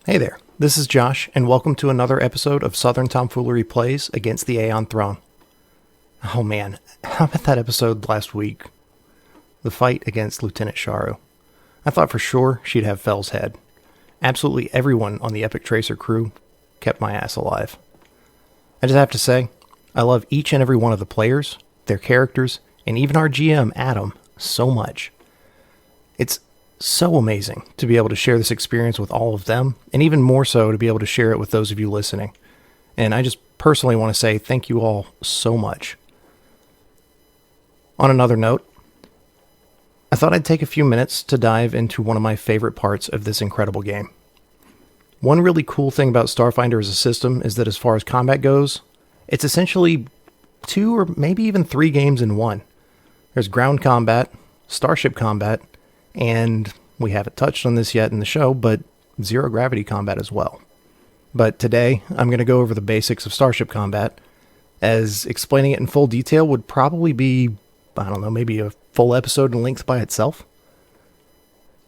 Hey there, this is Josh, and welcome to another episode of Southern Tomfoolery Plays Against the Aeon Throne. Oh man, how about that episode last week? The fight against Lieutenant Sharu. I thought for sure she'd have Fell's head. Absolutely everyone on the Epic Tracer crew kept my ass alive. I just have to say, I love each and every one of the players, their characters, and even our GM, Adam, so much. It's so amazing to be able to share this experience with all of them, and even more so to be able to share it with those of you listening. And I just personally want to say thank you all so much. On another note, I thought I'd take a few minutes to dive into one of my favorite parts of this incredible game. One really cool thing about Starfinder as a system is that as far as combat goes, it's essentially 2 or maybe even 3 games in one. There's ground combat, starship combat, and we haven't touched on this yet in the show, but zero gravity combat as well. But today, I'm going to go over the basics of starship combat, as explaining it in full detail would probably be, I don't know, maybe a full episode in length by itself.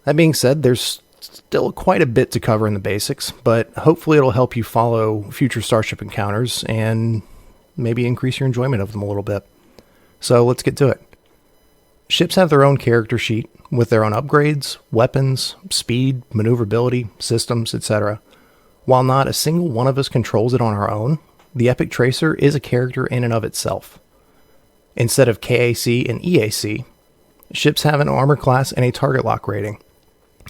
That being said, there's still quite a bit to cover in the basics, but hopefully it'll help you follow future starship encounters and maybe increase your enjoyment of them a little bit. So let's get to it. Ships have their own character sheet with their own upgrades, weapons, speed, maneuverability, systems, etc. While not a single one of us controls it on our own, the Epic Tracer is a character in and of itself. Instead of KAC and EAC, ships have an armor class and a target lock rating,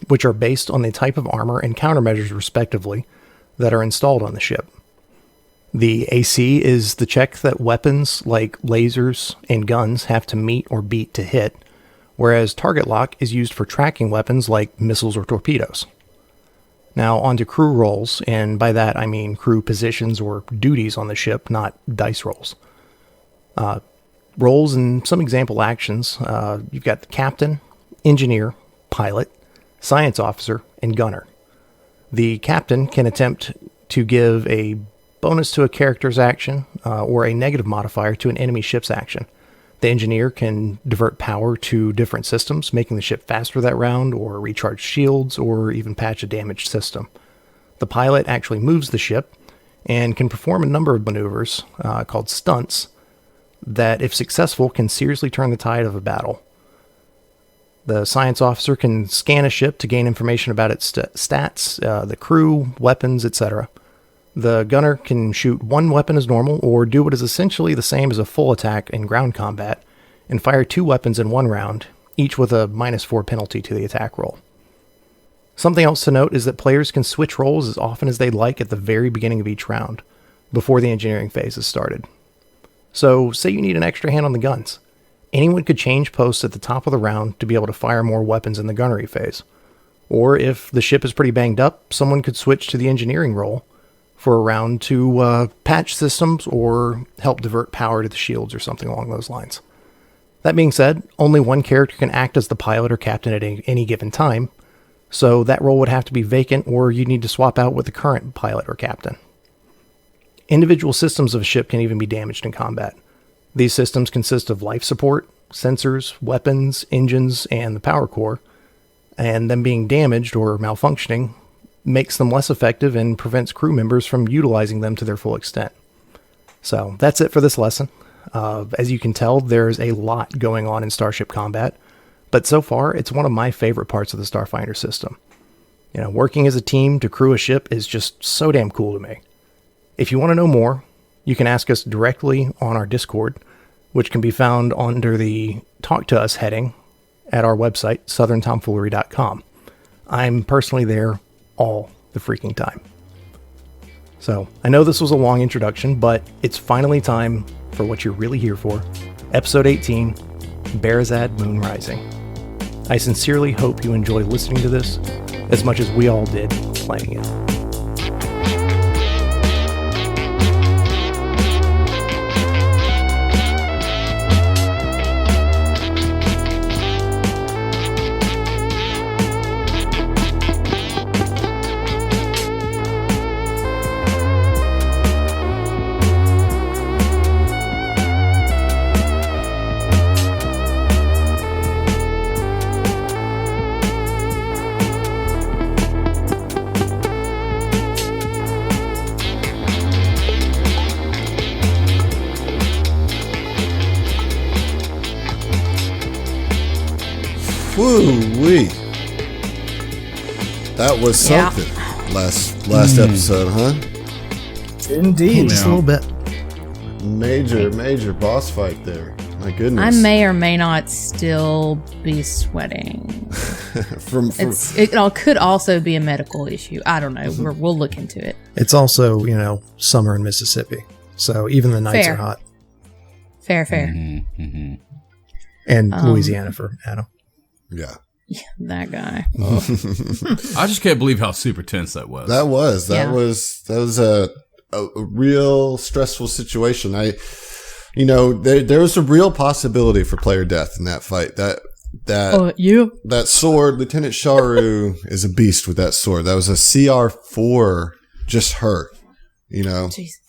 which are based on the type of armor and countermeasures respectively that are installed on the ship. The AC is the check that weapons like lasers and guns have to meet or beat to hit, whereas target lock is used for tracking weapons like missiles or torpedoes. Now on to crew roles, and by that I mean crew positions or duties on the ship, not dice rolls. Roles and some example actions, you've got the captain, engineer, pilot, science officer, and gunner. The captain can attempt to give a bonus to a character's action, or a negative modifier to an enemy ship's action. The engineer can divert power to different systems, making the ship faster that round, or recharge shields, or even patch a damaged system. The pilot actually moves the ship, and can perform a number of maneuvers, called stunts, that if successful can seriously turn the tide of a battle. The science officer can scan a ship to gain information about its stats, the crew, weapons, etc. The gunner can shoot one weapon as normal, or do what is essentially the same as a full attack in ground combat, and fire 2 weapons in one round, each with a -4 penalty to the attack roll. Something else to note is that players can switch roles as often as they'd like at the very beginning of each round, before the engineering phase is started. So, say you need an extra hand on the guns. Anyone could change posts at the top of the round to be able to fire more weapons in the gunnery phase. Or if the ship is pretty banged up, someone could switch to the engineering role for a round to patch systems or help divert power to the shields or something along those lines. That being said, only one character can act as the pilot or captain at any given time, so that role would have to be vacant, or you need to swap out with the current pilot or captain. Individual systems of a ship can even be damaged in combat. These systems consist of life support, sensors, weapons, engines, and the power core, and them being damaged or malfunctioning makes them less effective and prevents crew members from utilizing them to their full extent. So that's it for this lesson. As you can tell, there's a lot going on in starship combat, but so far it's one of my favorite parts of the Starfinder system. Working as a team to crew a ship is just so damn cool to me. If you want to know more, you can ask us directly on our Discord, which can be found under the Talk to Us heading at our website, southerntomfoolery.com. I'm personally there all the freaking time. So, I know this was a long introduction, but it's finally time for what you're really here for. Episode 18, Barazad Moon Rising. I sincerely hope you enjoy listening to this as much as we all did playing it. Woo-wee. That was something last episode, huh? Indeed. Just a little bit. Major boss fight there. My goodness. I may or may not still be sweating. It could also be a medical issue. I don't know. We'll look into it. It's also, summer in Mississippi. So even the nights are hot. Fair. Mm-hmm. And Louisiana for Adam. Yeah. That guy. I just can't believe how super tense that was. That was a real stressful situation. There was a real possibility for player death in that fight. That sword, Lieutenant Sharu is a beast with that sword. That was a CR4, just her. Jesus.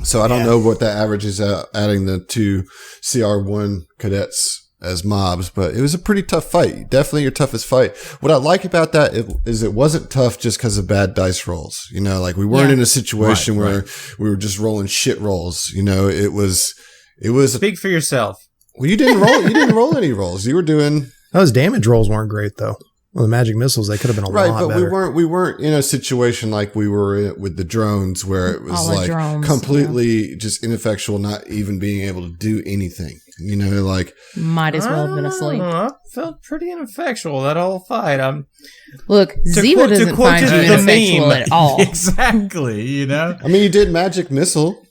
So I don't know what that averages out, adding the 2 CR1 cadets as mobs, but it was a pretty tough fight. Definitely your toughest fight. What I like about that is it wasn't tough just because of bad dice rolls. We weren't in a situation where we were just rolling shit rolls. It was. Speak for yourself. Well, you didn't roll. You didn't roll any rolls. You were doing. Those damage rolls weren't great though. Well, the magic missiles, they could have been a lot better. Right, but we weren't in a situation like we were with the drones where it was like drones, completely just ineffectual, not even being able to do anything. Might as well have been asleep. I felt pretty ineffectual that whole fight. Look, Ziva doesn't find you ineffectual at all. Exactly, I mean, you did magic missile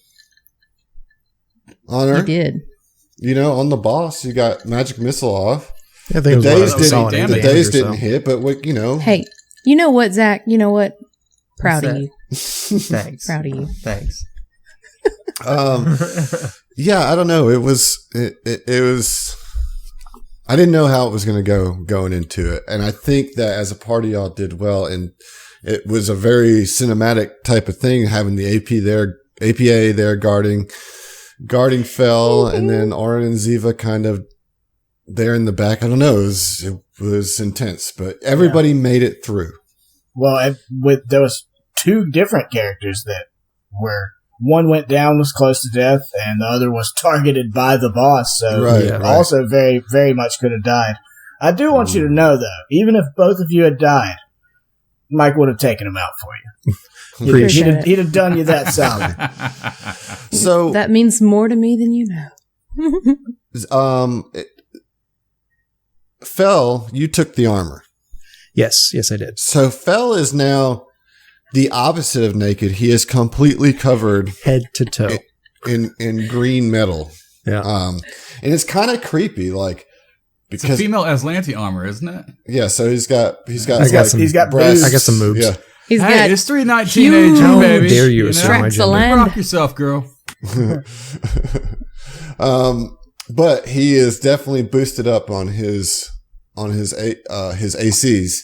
on her. You did. On the boss, you got magic missile off. I think the days didn't hit, but Hey, you know what, Zach? You know what? Proud of you. Thanks. Proud of you. Thanks. Yeah, I don't know. It was. I didn't know how it was going to go going into it, and I think that as a party, y'all did well, and it was a very cinematic type of thing, having the APA there guarding Fell, and then Auron and Ziva kind of there in the back. I don't know. It was intense, but everybody made it through. Well, there was 2 different characters that were. One went down, was close to death, and the other was targeted by the boss. So also very, very much could have died. I do want you to know, though, even if both of you had died, Mike would have taken him out for you. He'd have done you that solid. So that means more to me than you know. Fell, you took the armor. Yes, I did. So Fell is now the opposite of naked. He is completely covered head to toe in green metal. Yeah. And it's kind of creepy, because it's a female Aslanti armor, isn't it? Yeah. So he's got breasts. I got some moves. Yeah. It's 319 AG, baby. How dare you assert my gender? Rock yourself, girl. But he is definitely boosted up on his ACs.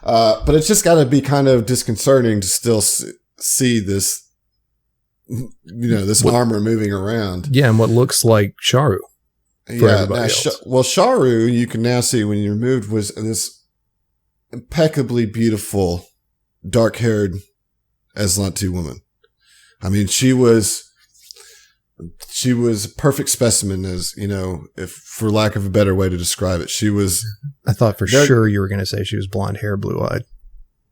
But it's just got to be kind of disconcerting to still see this, this armor moving around. Yeah, and what looks like Sharu. Yeah, Sharu, you can now see when you moved, was this impeccably beautiful, dark-haired Aslanti woman. I mean, she was a perfect specimen, as if for lack of a better way to describe it. She was. I thought for sure you were going to say she was blonde hair, blue eyed.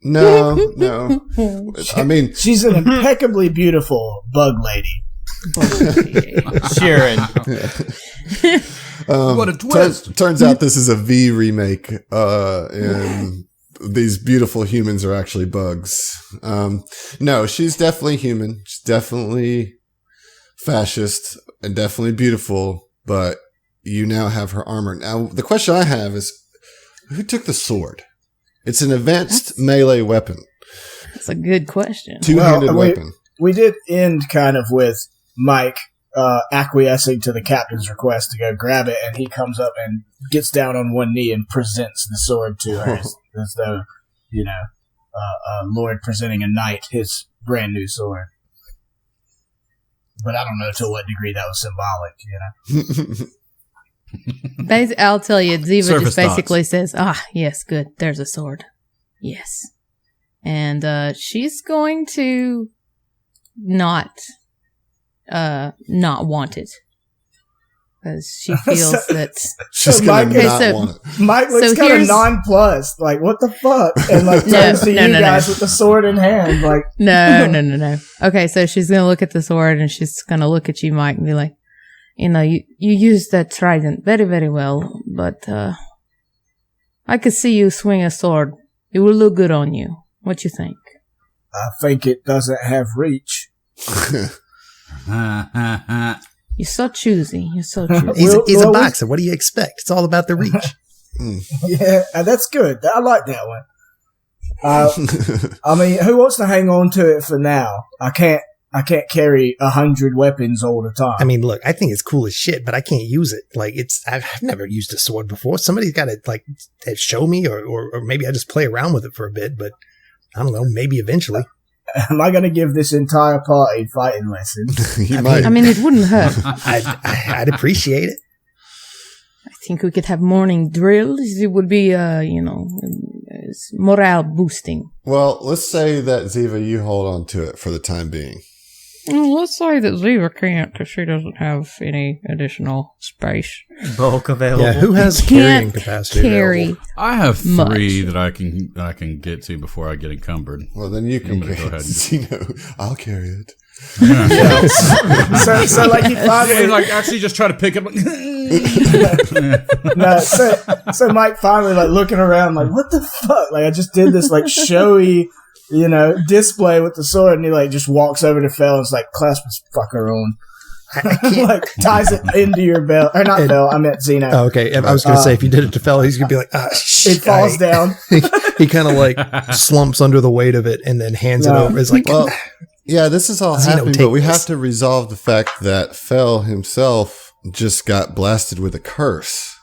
No. I mean, she's an impeccably beautiful bug lady. Sharon. What a twist! Turns out this is a V remake, and these beautiful humans are actually bugs. No, she's definitely human. She's definitely fascist and definitely beautiful, but you now have her armor. Now, the question I have is, who took the sword? It's an advanced melee weapon. That's a good question. Two-handed weapon. We did end kind of with Mike acquiescing to the captain's request to go grab it, and he comes up and gets down on one knee and presents the sword to her as though, a lord presenting a knight his brand new sword. But I don't know to what degree that was symbolic, I'll tell you, Ziva Surface just basically says, yes, good, there's a sword. Yes. And she's going to not want it. because she feels that. She's going to not want it. Mike looks kind of nonplussed, like, what the fuck? And like turns to you guys with the sword in hand, like No. Okay, so she's gonna look at the sword and she's gonna look at you, Mike, and be like, you use that trident very, very well, but I could see you swing a sword. It will look good on you. What you think? I think it doesn't have reach. You're so choosy. He's a boxer. What do you expect? It's all about the reach. Yeah, that's good. I like that one. I mean, who wants to hang on to it for now? I can't carry 100 weapons all the time. I mean, look, I think it's cool as shit, but I can't use it. Like, I've never used a sword before. Somebody's got to like show me, or maybe I just play around with it for a bit. But I don't know. Maybe eventually. Am I going to give this entire party fighting lessons? You might. I mean, it wouldn't hurt. I'd appreciate it. I think we could have morning drills. It would be, morale boosting. Well, let's say that Ziva, you hold on to it for the time being. Let's say that Ziva can't because she doesn't have any additional space. Bulk available. Yeah, who has carrying capacity? Carry. I have 3 that I can get to before I get encumbered. Well, then you can go ahead. I'll carry it. Yeah. so like he finally like actually just try to pick up. No, so Mike finally like looking around like, what the fuck? Like I just did this like showy, display with the sword, and he like just walks over to Fel and is like, clasp this fucker on. Like ties it into your belt, or not Fel, I meant Zeno. Oh, okay. I was gonna say if you did it to Fel, he's gonna be like, shit. It falls down. He kind of like slumps under the weight of it and then hands it over. It's like, well, yeah, this is all happening, but we have to resolve the fact that Fel himself just got blasted with a curse.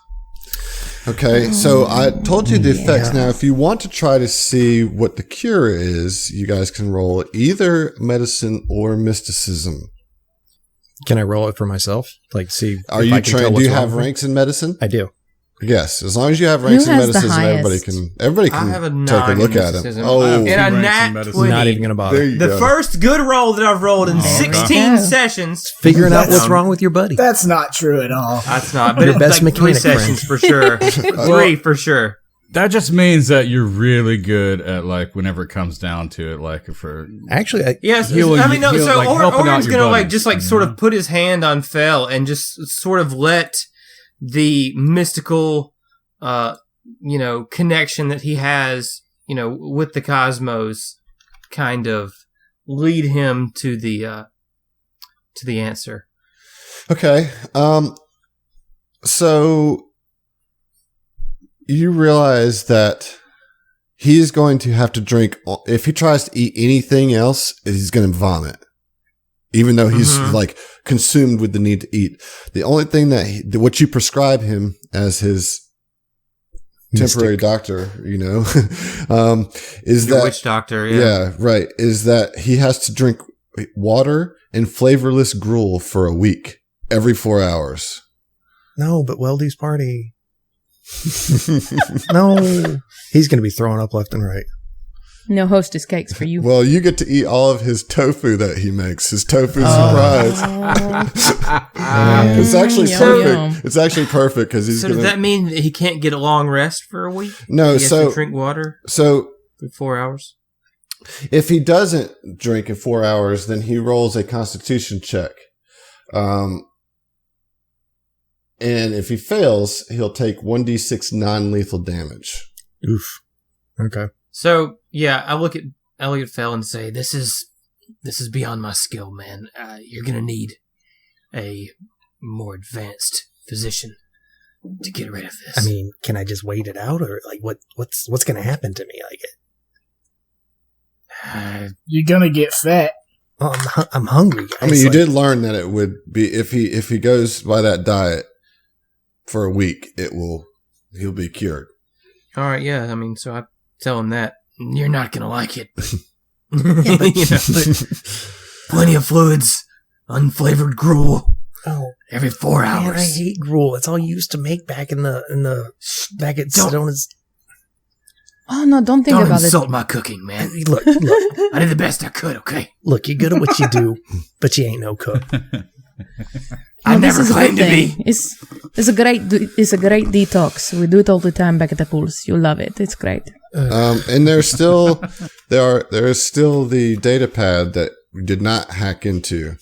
Okay, so I told you the effects. Now, if you want to try to see what the cure is, you guys can roll either medicine or mysticism. Can I roll it for myself? Like, see, are you trained? Do you have ranks in medicine? I do. Yes, as long as you have ranks in medicine, everybody can take a look at them. Oh, and a nat 20. Not even gonna bother. The first good roll that I've rolled in 16 sessions. Figuring out what's wrong with your buddy. That's not true at all. That's not. But your best like mechanic 3 sessions for sure. 3 for sure. That just means that you're really good at like whenever it comes down to it, like for actually, yes. Healing, I mean, no. So like Orin's gonna like just like sort of put his hand on Fel and just sort of let the mystical, connection that he has, with the cosmos, kind of lead him to the answer. Okay. So you realize that he's going to have to drink. If he tries to eat anything else, he's going to vomit. Even though he's like consumed with the need to eat. The only thing what you prescribe him as his temporary doctor, is Your that witch doctor. Yeah, right. Is that he has to drink water and flavorless gruel for a week, every 4 hours. No, but Weldy's party. No, he's going to be throwing up left and right. No hostess cakes for you. Well, you get to eat all of his tofu that he makes. His tofu surprise. It's actually perfect. Yum. It's actually perfect because he's. So does that mean that he can't get a long rest for a week? No, he has to drink water. So for 4 hours. If he doesn't drink in 4 hours, then he rolls a Constitution check. And if he fails, he'll take 1d6 non-lethal damage. Oof. Okay. So yeah, I look at Fel and say, "This is beyond my skill, man. You're gonna need a more advanced physician to get rid of this." I mean, can I just wait it out, or like what's gonna happen to me? Like, you're gonna get fat. Oh, I'm hungry, guys. I mean, you did learn that it would be if he goes by that diet for a week, he'll be cured. All right, yeah. I mean, so I tell him that you're not gonna like it, but, plenty of fluids, unflavored gruel. Oh, every 4 hours. Man, I hate gruel. It's all you used to make back at Sedona's. Oh no! Don't think about it. Don't insult my cooking, man. Look. I did the best I could. Okay. Look, you're good at what you do, but you ain't no cook. I this never is a claimed good to thing. be. It's a great detox. We do it all the time back at the pools. You love it. It's great. And there is still the data pad that we did not hack into.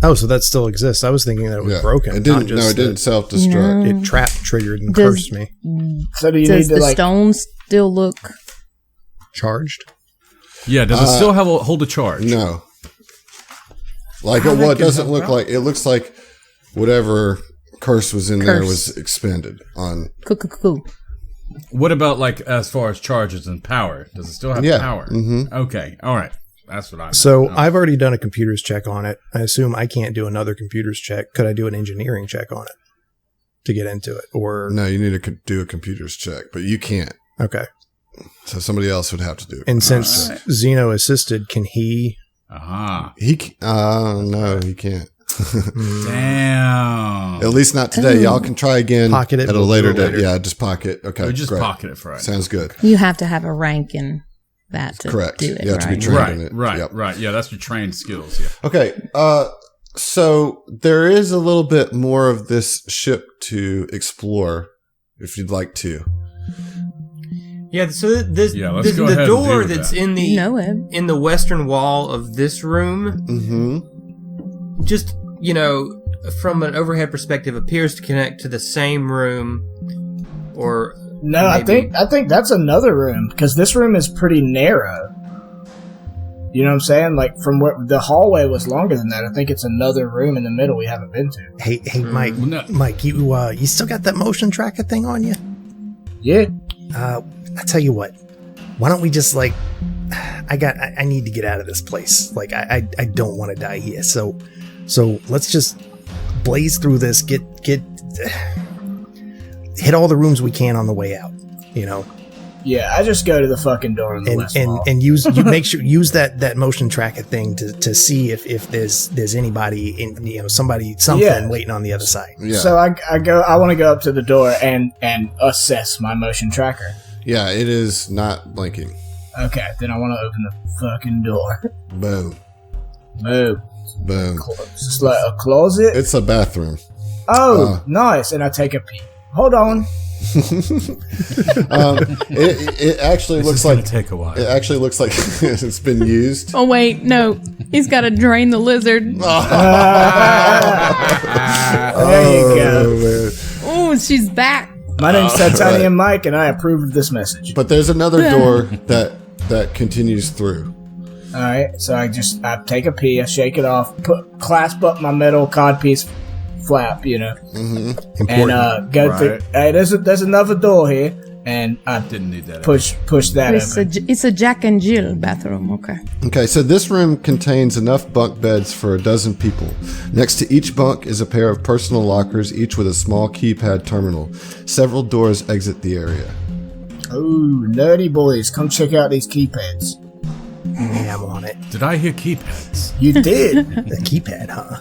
Oh, so that still exists. I was thinking that it was broken. It didn't. not just No, it didn't that self-destruct. It trap triggered and Does- cursed me. So do you Does need to the like? stones still look? Charged. Yeah, does it still hold a charge? No. Like How it that can doesn't help look out? like. It looks like whatever curse was in there was expended on. Cool. What about like as far as charges and power? Does it still have power? Mm-hmm. Okay, all right. That's what I. So I've already done a computers check on it. I assume I can't do another computers check. Could I do an engineering check on it to get into it? Or No, you need to do a computer's check, but you can't. okay. So somebody else would have to do it. And since Zeno assisted, can he? Aha. No, he can't. Damn. At least not today. Y'all can try again Pocket it, at a we'll later do it date. later. Yeah, just pocket. Okay, We just great. pocket it for right. Sounds good. You have to have a rank in that to Correct. do it. You have to be right? trained in it. Right. Yep. Right. Yeah, that's your trained skills. Yeah. Okay. So there is a little bit more of this ship to explore, if you'd like to. Yeah, so this Yeah, let's go ahead the and door do that's that. in the You know it. in the western wall of this room, Mm-hmm. just from an overhead perspective, appears to connect to the same room, or No, maybe- I think that's another room because this room is pretty narrow. You know what I'm saying? Like from where the hallway was longer than that. I think it's another room in the middle we haven't been to. Hey, Mike. Well, no. Mike, you still got that motion tracker thing on you? Yeah. I tell you what. Why don't we just I need to get out of this place. Like I don't want to die here. So let's just blaze through this. Get hit all the rooms we can on the way out. Yeah, I just go to the fucking door in the west wall. And use use that motion tracker thing to see if there's anybody in something waiting on the other side. Yeah. So I want to go up to the door and assess my motion tracker. Yeah, it is not blinking. Okay, then I want to open the fucking door. Boom. Boom. Boom. It's just like a closet. It's a bathroom. Oh, nice. And I take a peek. Hold on. It actually looks like take a while. it actually looks like it's been used. Oh wait, no. He's got to drain the lizard. There you go. Man. Oh, she's back. My name's Titanium Mike, and I approve of this message. But there's another door that continues through. All right, so I take a pee, I shake it off, clasp up my metal codpiece flap, Mm-hmm. and go through. Hey, there's another door here, and I Didn't need that. push that open. It's a Jack and Jill bathroom. Okay. Okay, so this room contains enough bunk beds for 12 people. Next to each bunk is a pair of personal lockers, each with a small keypad terminal. Several doors exit the area. Ooh, nerdy boys, come check out these keypads. Yeah, I'm on it. Did I hear keypads? You did. The keypad, huh?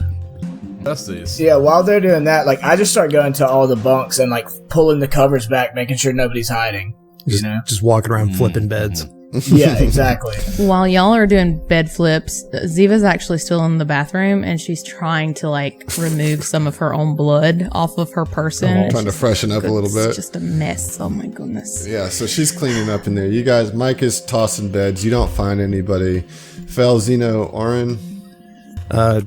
That's these. Yeah, while they're doing that, I just start going to all the bunks and pulling the covers back, making sure nobody's hiding. Just walking around flipping beds. Yeah, exactly. While y'all are doing bed flips, Ziva's actually still in the bathroom and she's trying to remove some of her own blood off of her person. Trying to freshen up a little It's bit. just a mess. Oh my goodness. Yeah, so she's cleaning up in there. You guys, Mike is tossing beds. You don't find anybody. Fel, Zeno, Oren.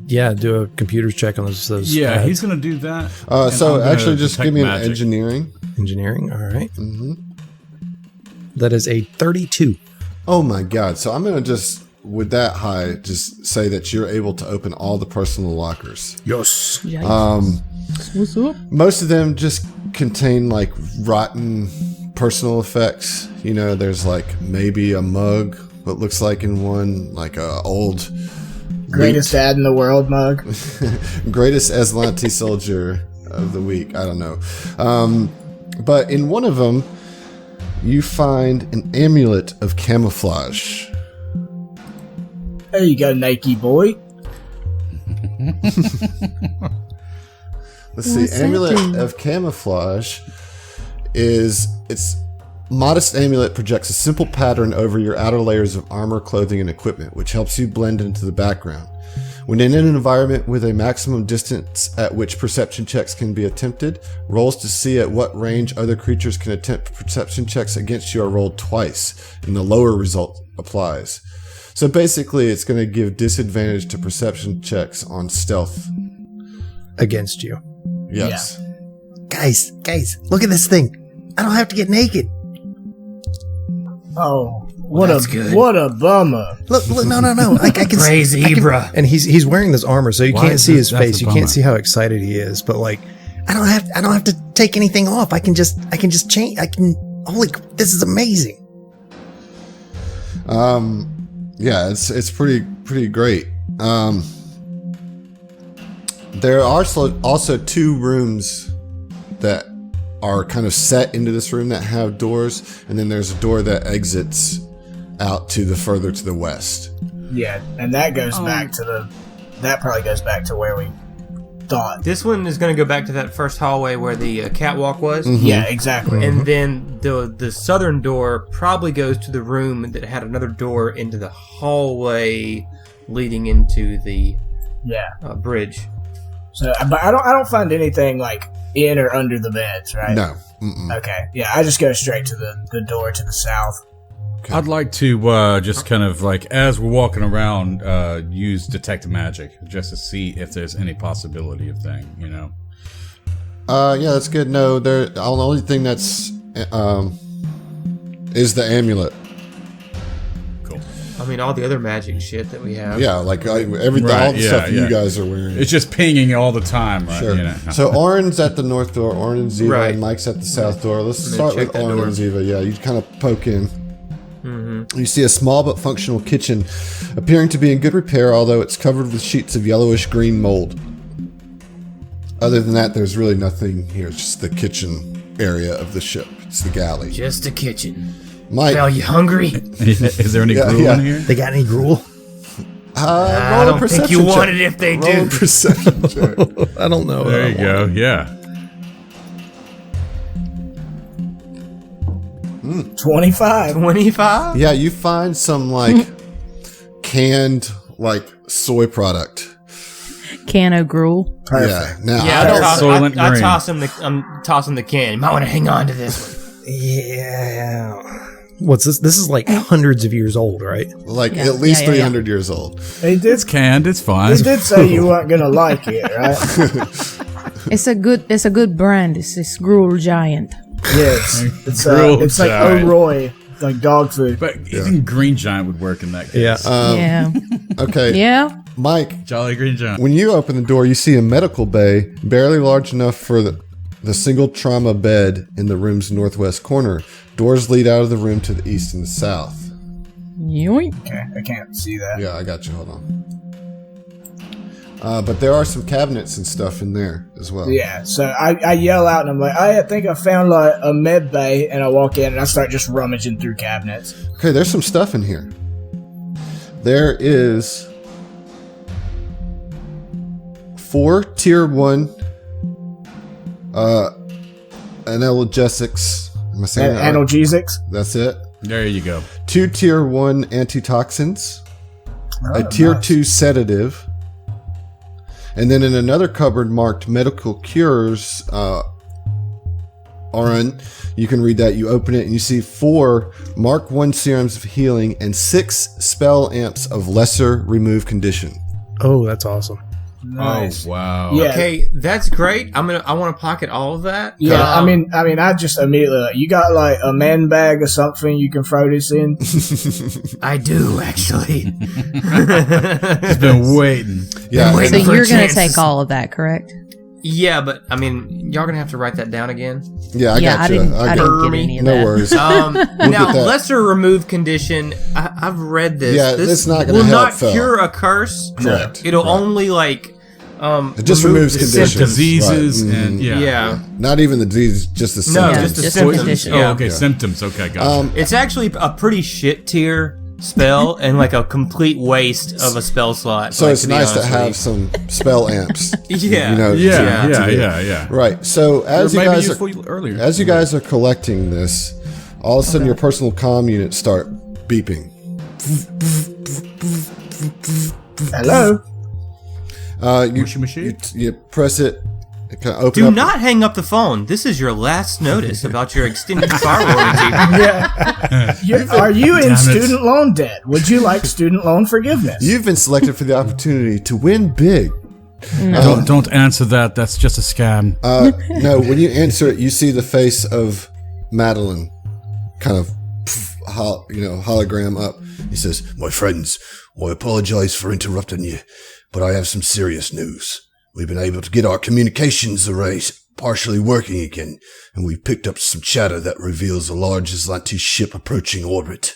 Yeah, do a computer's check on those. Yeah, pads. he's gonna do that. So And I'm actually, gonna just detect give me an magic. engineering. Engineering. All right. Mm-hmm. That is a 32. Oh my god! So I'm gonna just, with that high, just say that you're able to open all the personal lockers. Yes. What's up? Most of them just contain rotten personal effects. There's maybe a mug, what looks like in one, a old Greatest dad in the world mug. greatest Aslanti soldier of the week. I don't know. But in one of them, you find an amulet of camouflage. There you go, Nike boy. Let's see. Amulet of camouflage it's modest amulet projects a simple pattern over your outer layers of armor, clothing, and equipment, which helps you blend into the background. When in an environment with a maximum distance at which perception checks can be attempted, rolls to see at what range other creatures can attempt perception checks against you are rolled twice, and the lower result applies. So basically, it's going to give disadvantage to perception checks on stealth. Against you. Yes. Guys, look at this thing. I don't have to get naked. Oh, That's good. what a bummer. Look, no. I can Praise see, I can- Zebra. and he's wearing this armor, so you Why can't is see this- his that's face. a You bummer. can't see how excited he is. But like, I don't have to take anything off. I can just change. This is amazing. Yeah, it's pretty great. There are also 2 rooms that are kind of set into this room that have doors, and then there's a door that exits out to the further to the west. Yeah, and that goes back to that probably goes back to where we thought. This one is going to go back to that first hallway where the catwalk was. Yeah, exactly. And then the southern door probably goes to the room that had another door into the hallway leading into the bridge. So, but I don't find anything like in or under the beds, right? No. Mm-mm. Okay. Yeah, I just go straight to the door to the south. Okay. I'd like to just kind of like, as we're walking around, use detect magic just to see if there's any possibility of thing, you know. Yeah, that's good. No, the only thing that's is the amulet. Cool. I mean, all the other magic shit that we have. Yeah, like everything, Right, all the stuff you guys are wearing. It's just pinging all the time, right? Sure. You know? So Orin's at the north door, Orin and Ziva, Right. and Mike's at the south door. Let's I'm start gonna with check that Orin door. and Ziva. Yeah, you kind of poke in. Mm-hmm. You see a small but functional kitchen, appearing to be in good repair, although it's covered with sheets of yellowish green mold. Other than that, there's really nothing here. It's just the kitchen area of the ship. It's the galley. Just a kitchen. Mike, Val, you hungry? Is there any Yeah, gruel yeah. in here? They got any gruel? roll I a don't think perception you want check. it if they Roll a do. perception check. I don't know. There you go. Yeah. 25. 25? Yeah, you find some like canned like soy product. Can of gruel. Perfect. Yeah. Now Yeah, I don't. Soylent I Green. I'm tossing the can. You might want to hang on to this one. Yeah. What's this? This is like hundreds of years old, right? Like Yeah, at least yeah, yeah, 300 years old. They did. It's canned. It's fine. They did say you weren't gonna like it, right? It's a good brand. It's Gruel Giant. Yes. It's Gruel it's like Giant. O'Roy, like dog food. But even Green Giant would work in that case. Yeah. Yeah. Okay, Yeah. Mike. Jolly Green Giant. When you open the door, you see a medical bay, barely large enough for the single trauma bed in the room's northwest corner. Doors lead out of the room to the east and the south. Yoink. Okay, I can't see that. Yeah, I got you. Hold on. But there are some cabinets and stuff in there as well. Yeah, so I yell out and I'm like, I think I found like a med bay, and I walk in and I start just rummaging through cabinets. Okay, there's some stuff in here. There is 4 tier 1 analgesics. Am I saying that right? Analgesics. That's it. There you go. 2 tier 1 antitoxins. A Oh, tier nice. 2 sedative. And then in another cupboard marked medical cures, Oren, you can read that. You open it and you see 4 Mark 1 serums of healing and 6 spell amps of lesser remove condition. Oh, that's awesome. Nice. Oh, wow. Yeah. Okay, that's great. I want to pocket all of that. Yeah, Um, I mean, I just immediately like, you got like a man bag or something you can throw this in. I do actually. He's been waiting. Yeah. waiting So for a you're gonna chance take to- all of that, correct? Yeah, but I mean, y'all gonna have to write that down again. Yeah, I Yeah, got I you. didn't I got get any of No that. worries. Now, get that. lesser remove condition. I've read this. Yeah, this it's not gonna will help, not Phil. cure a curse. Correct. It'll Right. only like It just remove removes the conditions. symptoms. Diseases Right. and yeah. Yeah. Not even the disease, just the No, symptoms. Yeah, just the just the symptoms. condition. Oh, Yeah. okay. Symptoms. Okay, gotcha. It's actually a pretty shit tier spell and like a complete waste of a spell slot. So like, it's to be nice to honest with have you. some spell amps. Yeah. You know, yeah, yeah, yeah. Right. So as Or you maybe guys useful earlier. as you guys are collecting this, all of a sudden your personal comm units start beeping. Hello. You press it. It kind of Do not hang up the phone. This is your last notice about your extended car warranty. Yeah. Are you in student loan debt? Would you like student loan forgiveness? You've been selected for the opportunity to win big. Don't answer that. That's just a scam. No, when you answer it, you see the face of Madeline, kind of, hologram up. He says, "My friends, I apologize for interrupting you, but I have some serious news. We've been able to get our communications arrays partially working again, and we've picked up some chatter that reveals a large Aslanti ship approaching orbit.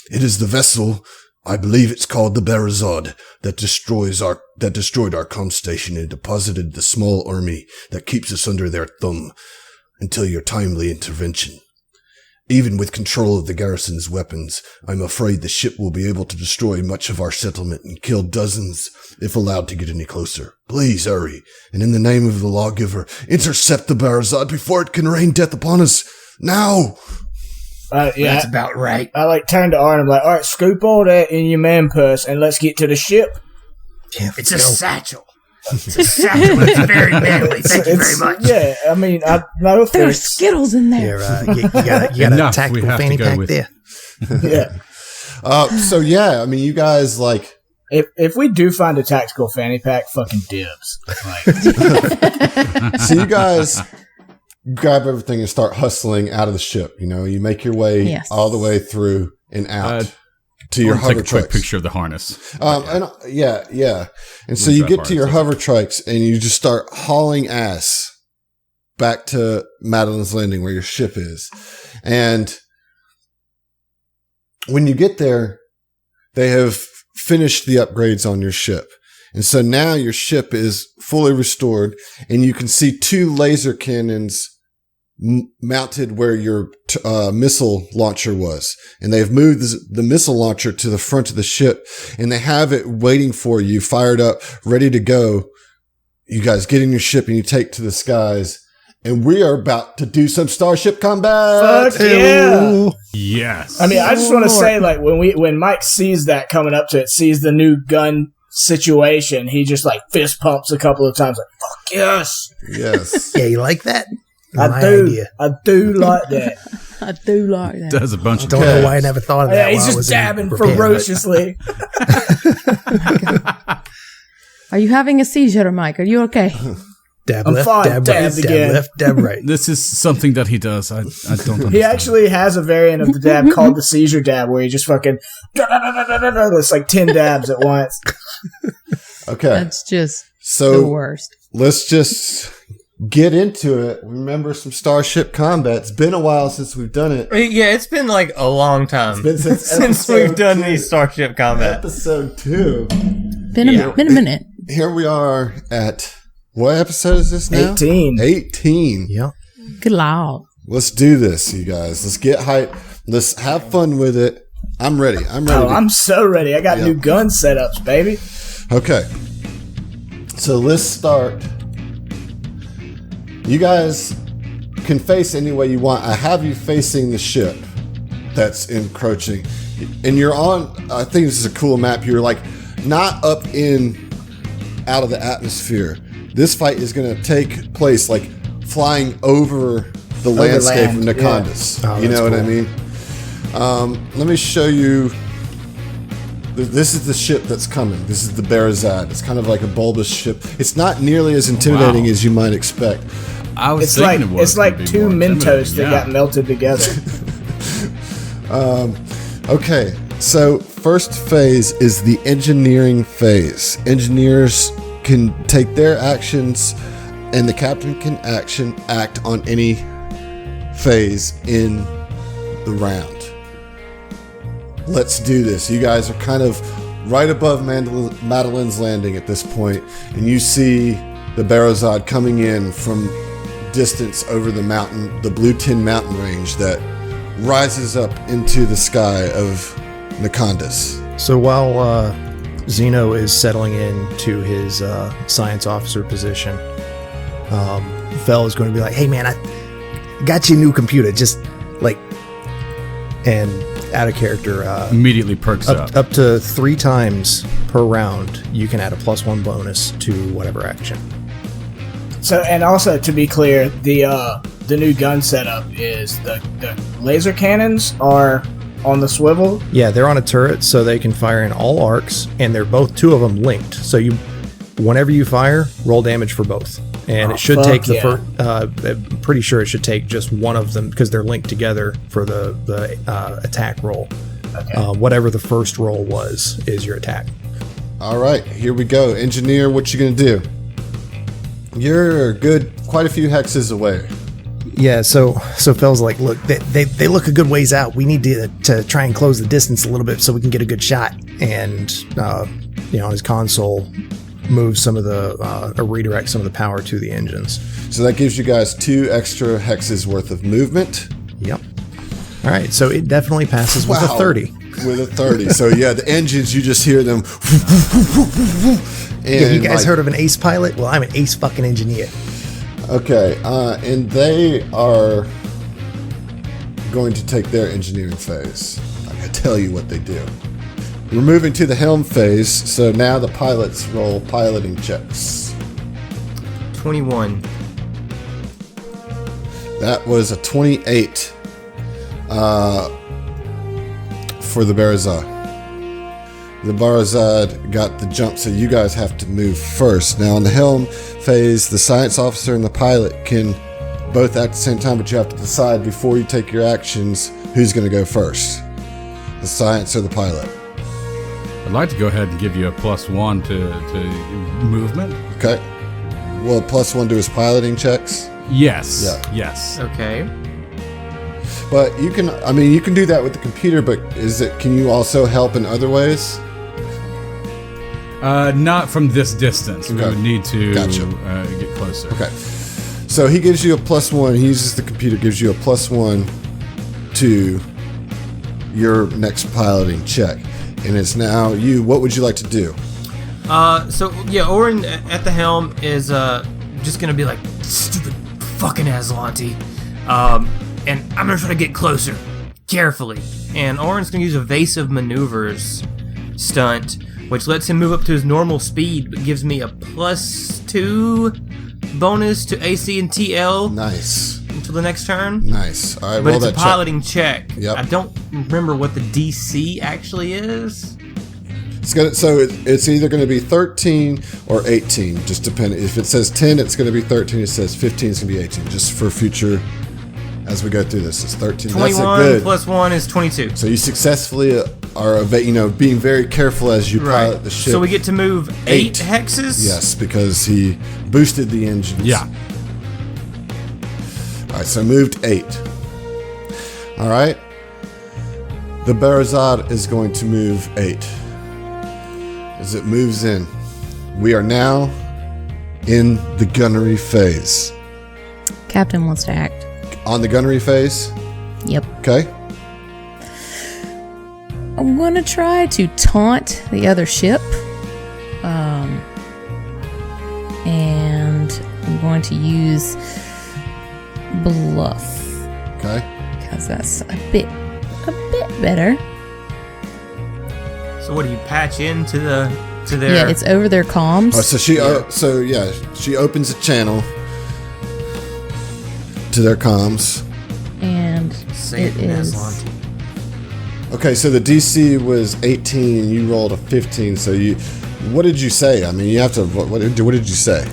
It is the vessel, I believe it's called the Barazad, that destroyed our comm station and deposited the small army that keeps us under their thumb until your timely intervention. Even with control of the garrison's weapons, I'm afraid the ship will be able to destroy much of our settlement and kill dozens if allowed to get any closer. Please hurry, and in the name of the lawgiver, intercept the Barazad before it can rain death upon us. Now!" Yeah, That's about right. I turn to Arn. I'm like, all right, scoop all that in your man purse and let's get to the ship. Yeah, It's a satchel. It's a satchel. It's very manly. Thank you very much. Yeah, I mean, no offense. There's Skittles in there. you got a Enough, we tactical have to fanny go pack with- there. Yeah. So yeah, I mean, you guys like. If we do find a tactical fanny pack, fucking dibs. So you guys grab everything and start hustling out of the ship. You make your way all the way through and out to your hover Take a trucks. quick picture of the harness. And so you get to your hover trucks and you just start hauling ass back to Madeline's Landing where your ship is. And when you get there, they have finished the upgrades on your ship. And so now your ship is fully restored and you can see 2 laser cannons mounted where your missile launcher was. And they've moved the missile launcher to the front of the ship and they have it waiting for you, fired up, ready to go. You guys get in your ship and you take to the skies. And we are about to do some starship combat. Fuck yeah. Yes. I mean, I just want to say, like, when Mike sees that coming up to it, sees the new gun situation, he just, like, fist pumps a couple of times, like, fuck yes. Yes. Yeah, you like that? I do like that. I do like that. Does a bunch of Don't know why I never thought of that. Yeah, he's while I just was dabbing prepared, but- ferociously. Are you having a seizure, Mike? Are you okay? Dab I'm left, fine. dab right, Dabbed dab again. left, dab right. This is something that he does. I don't understand. He actually has a variant of the dab called the seizure dab where he just fucking it's like 10 dabs at once. Okay. That's just the So worst. let's just get into it. Remember some starship combat. It's been a while since we've done it. Yeah, it's been like a long time It's been since since we've episode done 2. these Starship Combat. Episode 2. Been a minute. Here we are at, what episode is this now? 18. 18. Yeah. Good lord. Let's do this, you guys. Let's get hype. Let's have fun with it. I'm ready. Oh, I'm so ready. I got new gun setups, baby. Okay. So let's start. You guys can face any way you want. I have you facing the ship that's encroaching. And you're on, I think this is a cool map. You're like not up out of the atmosphere. This fight is going to take place like flying over the landscape of Nakondas. Yeah. Oh, you know what I cool. mean? Let me show you. This is the ship that's coming. This is the Barazad. It's kind of like a bulbous ship. It's not nearly as intimidating as you might expect. I was It's like thinking it would be 2 more Mentos intimidating, that got melted together. Okay, so first phase is the engineering phase. Engineers can take their actions, and the captain can act on any phase in the round. Let's do this. You guys are kind of right above Madeline's Landing at this point, and you see the Barazad coming in from distance over the mountain, the Blue Tin Mountain range that rises up into the sky of Nakondas. So while Zeno is settling into his science officer position, Fel is going to be like, "Hey man, I got you a new computer. Just like And out of character, immediately perks up. Up to 3 times per round, you can add a +1 bonus to whatever action. So, and also to be clear, the new gun setup is the laser cannons are on the swivel. Yeah, they're on a turret, so they can fire in all arcs, and they're both 2 of them linked. So whenever you fire, roll damage for both. And it should take the first. I'm pretty sure it should take just one of them because they're linked together for the attack roll. Okay. Whatever the first roll was is your attack. All right, here we go. Engineer, what you gonna do? You're quite a few hexes away. Yeah, so Fel's like, look, they look a good ways out. We need to try and close the distance a little bit so we can get a good shot. And on his console, move some of or redirect some of the power to the engines. So that gives you guys 2 extra hexes worth of movement. Yep. All right, so it definitely passes with a 30. With a 30. So yeah, the engines, you just hear them. And you guys heard of an ace pilot? Well, I'm an ace fucking engineer. Okay, and they are going to take their engineering phase. I can tell you what they do. We're moving to the helm phase, so now the pilots roll piloting checks. 21. That was a 28 for the Barazad. The Barazad got the jump, so you guys have to move first. Now, in the helm phase, the science officer and the pilot can both act at the same time, but you have to decide before you take your actions who's going to go first, the science or the pilot. I'd like to go ahead and give you a +1 to movement. Okay. Well, +1 to his piloting checks? Yes. Yeah. Yes. Okay. But you can do that with the computer, but can you also help in other ways? Not from this distance. Okay. We would need to Gotcha. Get closer. Okay. So he gives you a +1. He uses the computer, gives you a +1 to your next piloting check. And it's now you. What would you like to do? Orin at the helm is just gonna be like, stupid fucking Aslanti. And I'm gonna try to get closer, carefully. And Orin's gonna use a evasive maneuvers stunt, which lets him move up to his normal speed, but gives me a +2 bonus to AC and TL. Nice. Until the next turn. Nice. All right, but roll it's that a piloting check. Yep. I don't remember what the DC actually is. It's either going to be 13 or 18, just depending. If it says 10, it's going to be 13. It says 15, it's going to be 18. Just for future, as we go through this, it's 13. 21 plus 1 is 22. So you successfully are, being very careful as you pilot the ship. So we get to move 8 hexes? Yes, because he boosted the engines. Yeah. All right, so moved 8. All right. The Barazad is going to move 8. As it moves in, we are now in the gunnery phase. Captain wants to act. On the gunnery phase? Yep. Okay. I'm going to try to taunt the other ship. And I'm going to use bluff. Okay. Because that's a bit better. So what do you patch into their? Yeah, it's over their comms. Oh, so she opens a channel to their comms. And Saint it is. Aslanti. Okay, so the DC was 18 and you rolled a 15. So what did you say? I mean, you have to. What did you say?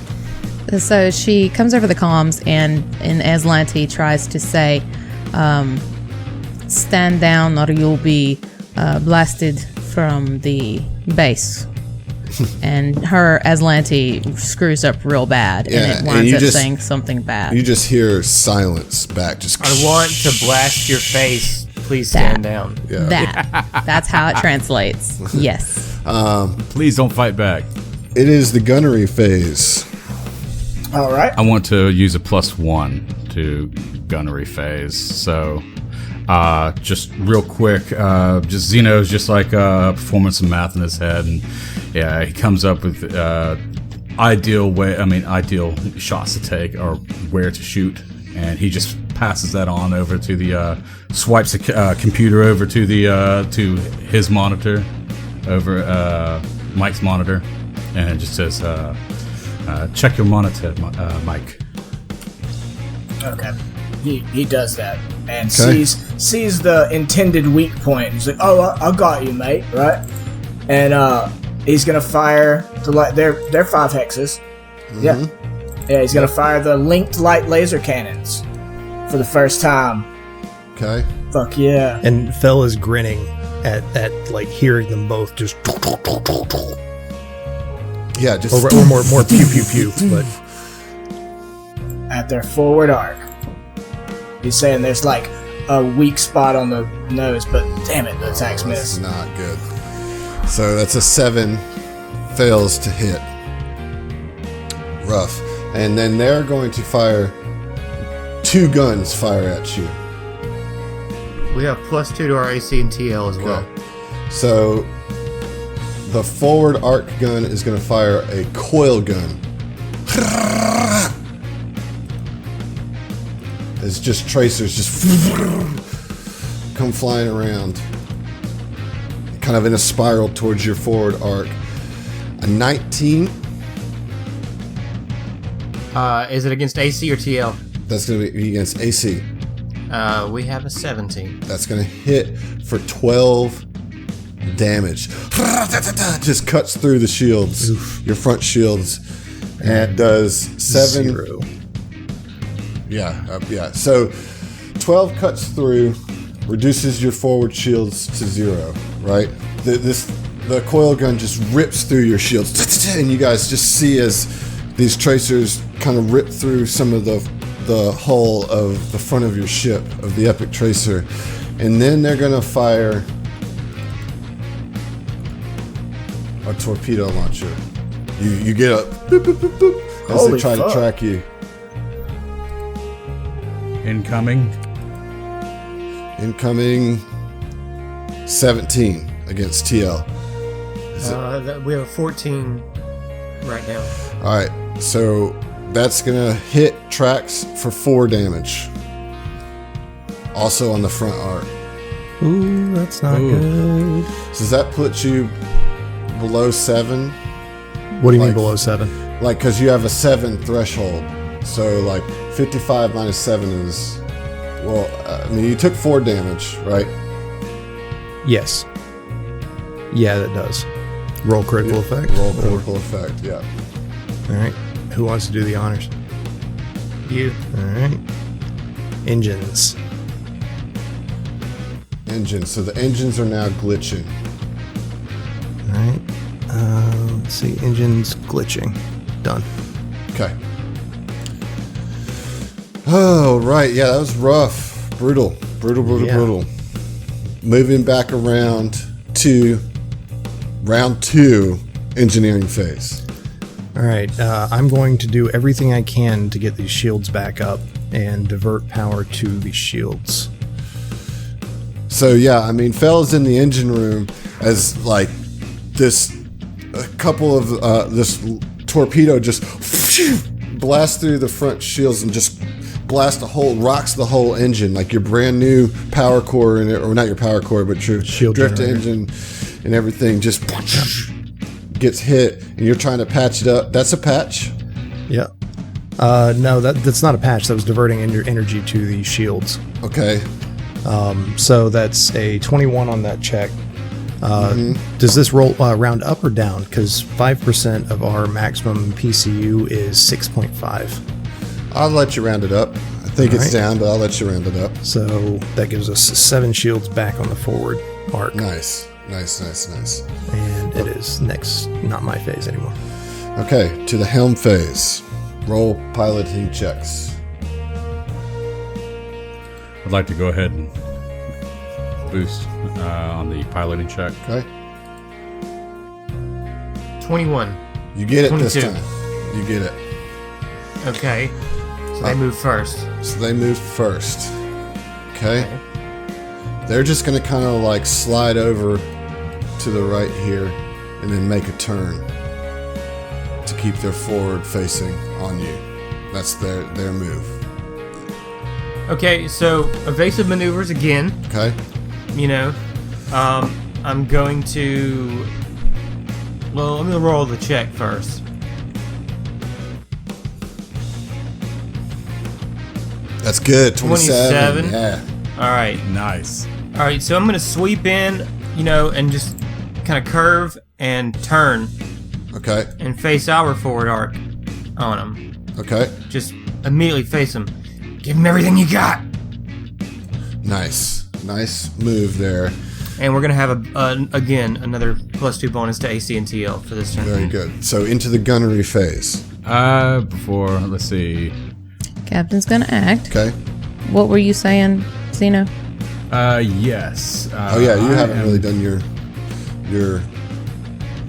So she comes over the comms and Aslanti tries to say, "Stand down, or you'll be blasted from the base." And her Aslanti screws up real bad, and it winds up saying something bad. You just hear silence back. Just. I want to blast your face. Please stand down. Yeah. That's how it translates. Yes. Please don't fight back. It is the gunnery phase. All right. I want to use a +1 to gunnery phase. So, just real quick, just Zeno's just like performing some math in his head, and he comes up with ideal shots to take or where to shoot, and he just passes that on over to the swipes the computer over to the to his monitor, over Mike's monitor, and it just says, "Check your monitor, Mike." Okay. He does that and sees the intended weak point. He's like, "Oh, I got you, mate." Right, and he's gonna fire the light. They're 5 hexes. Yeah, he's gonna fire the linked light laser cannons for the first time. Okay. Fuck yeah! And Fel is grinning at like hearing them both just. Yeah, just or more pew pew pew, but at their forward arc. He's saying there's like a weak spot on the nose, but damn it, the attacks miss. Not good. So that's a 7, fails to hit. Rough. And then they're going to fire 2 guns fire at you. We have +2 to our AC and TL as well. So the forward arc gun is going to fire a coil gun. It's just tracers just come flying around, kind of in a spiral towards your forward arc. A 19. Is it against AC or TL? That's going to be against AC. We have a 17. That's going to hit for 12 damage. Just cuts through the shields, your front shields, and does 7. 0. Yeah. So 12 cuts through, reduces your forward shields to 0, right? The coil gun just rips through your shields, and you guys just see as these tracers kind of rip through some of the hull of the front of your ship, of the Epic Tracer. And then they're going to fire a torpedo launcher. You get up boop, boop, boop, boop, as they try to track you. Incoming 17 against TL. We have a 14 right now. All right, so that's gonna hit tracks for 4 damage. Also on the front arc. Ooh, that's not good. So does that put you below 7? What do you mean below 7? Like, because you have a 7 threshold. So, like, 55 minus 7 is... Well, I mean, you took 4 damage, right? Yes. Yeah, that does. Roll critical effect. Roll critical effect, yeah. All right. Who wants to do the honors? You. All right. Engines. Engines. So the engines are now glitching. All right. Let's see. Engines glitching. Done. Okay. Oh, right. Yeah, that was rough. Brutal. Brutal. Moving back around to round 2, engineering phase. All right. I'm going to do everything I can to get these shields back up and divert power to the shields. So, yeah, I mean, Fell's in the engine room as, like, a couple of this torpedo just blasts through the front shields and just rocks the whole engine, like your brand new power core in it, or not your power core, but your shield drift generator. engine and everything just gets hit, and you're trying to patch it up. That's a patch. Yeah. No, that's not a patch. That was diverting energy to the shields. Okay. So that's a 21 on that check. Does this roll round up or down? Because 5% of our maximum PCU is 6.5. I'll let you round it up. I think it's down, but I'll let you round it up. So that gives us 7 shields back on the forward arc. Nice. And it is next, not my phase anymore. Okay, to the helm phase. Roll piloting checks. I'd like to go ahead and boost on the piloting check. Okay. 21. You get it 22. this time. You get it. Okay. So they move first. So they move first. Okay. They're just going to kind of like slide over to the right here and then make a turn to keep their forward facing on you. That's their move. Okay, so evasive maneuvers again. Okay. You know, I'm going to. Well, let me roll the check first. That's good. 27. 27. Yeah. All right. Nice. All right, so I'm going to sweep in, and just kind of curve and turn Okay. and face our forward arc on him. Okay. Just immediately face him. Give him everything you got. Nice. Nice move there. And we're going to have, again, another +2 bonus to AC and TL for this turn. Very good. So into the gunnery phase. Before, let's see. Captain's gonna act. Okay. What were you saying, Zeno? Yes. Oh yeah, you haven't really done your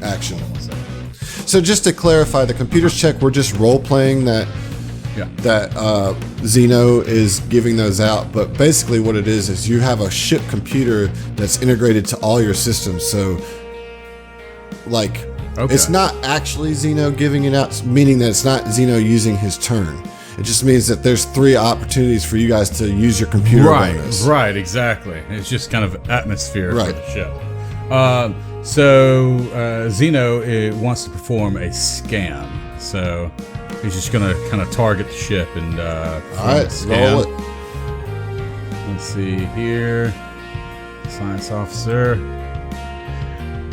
action. So just to clarify, the computer's check, we're just role playing that Zeno is giving those out, but basically what it is you have a ship computer that's integrated to all your systems. So like it's not actually Zeno giving it out, meaning that it's not Zeno using his turn. It just means that there's 3 opportunities for you guys to use your computer bonus. Right, exactly. It's just kind of atmosphere for Right. the ship. So Zeno wants to perform a scan. So he's just going to kind of target the ship and All right, roll it. Let's see here. Science officer.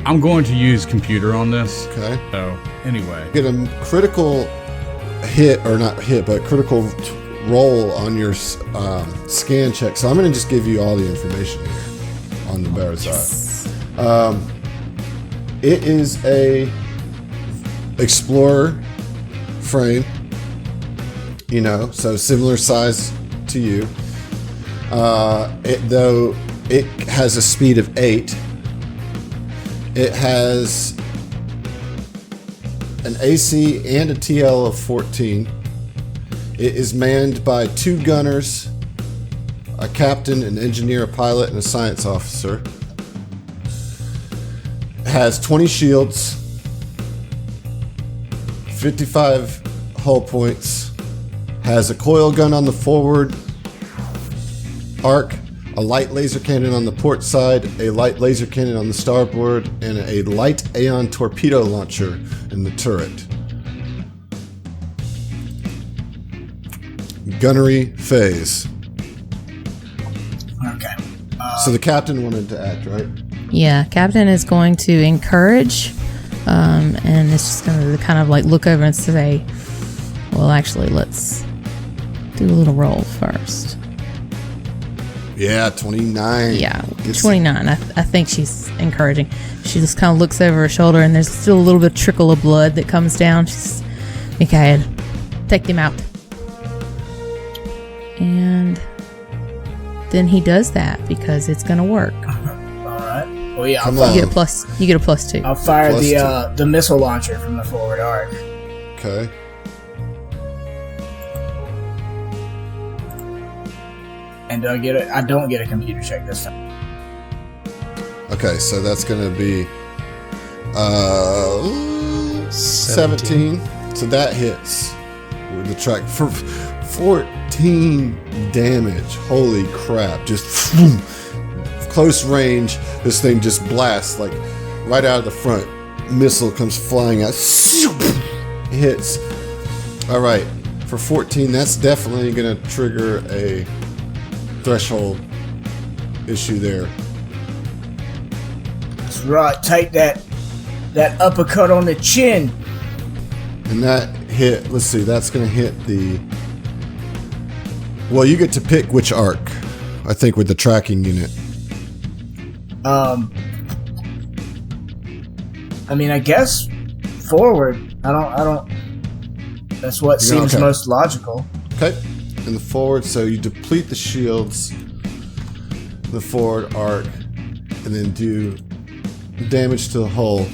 I'm going to use computer on this. Okay. So anyway. Get a critical hit, or not hit, but critical roll on your scan check. So I'm going to just give you all the information here on the Barazad. Yes. It is a explorer frame, so similar size to you. Though it has a speed of 8. It has an AC and a TL of 14. It is manned by 2 gunners, a captain, an engineer, a pilot, and a science officer. It has 20 shields, 55 hull points, has a coil gun on the forward arc, a light laser cannon on the port side, a light laser cannon on the starboard, and a light Aeon torpedo launcher in the turret. Gunnery phase. Okay. So the captain wanted to act, right? Yeah, Captain is going to encourage, and it's just going to kind of like look over and say, well, actually, let's do a little roll first. Yeah, 29. Yeah, 29. I think she's encouraging. She just kind of looks over her shoulder, and there's still a little bit of trickle of blood that comes down. She's, okay, take them out. And then he does that because it's going to work. All right. Well, yeah, You get a +2. I'll fire +2. the missile launcher from the forward arc. Okay. And I don't get a computer check this time. Okay, so that's going to be 17. So that hits with the track for 14 damage. Holy crap. Just close range. This thing just blasts like right out of the front. Missile comes flying out. Hits. All right. For 14, that's definitely going to trigger a threshold issue there. That's right. Take that uppercut on the chin. And that hit, let's see, that's going to hit the... Well, you get to pick which arc, I think, with the tracking unit. I mean, I guess forward. I don't. That's what seems most logical. Okay. In the forward, so you deplete the shields, the forward arc, and then do damage to the hull,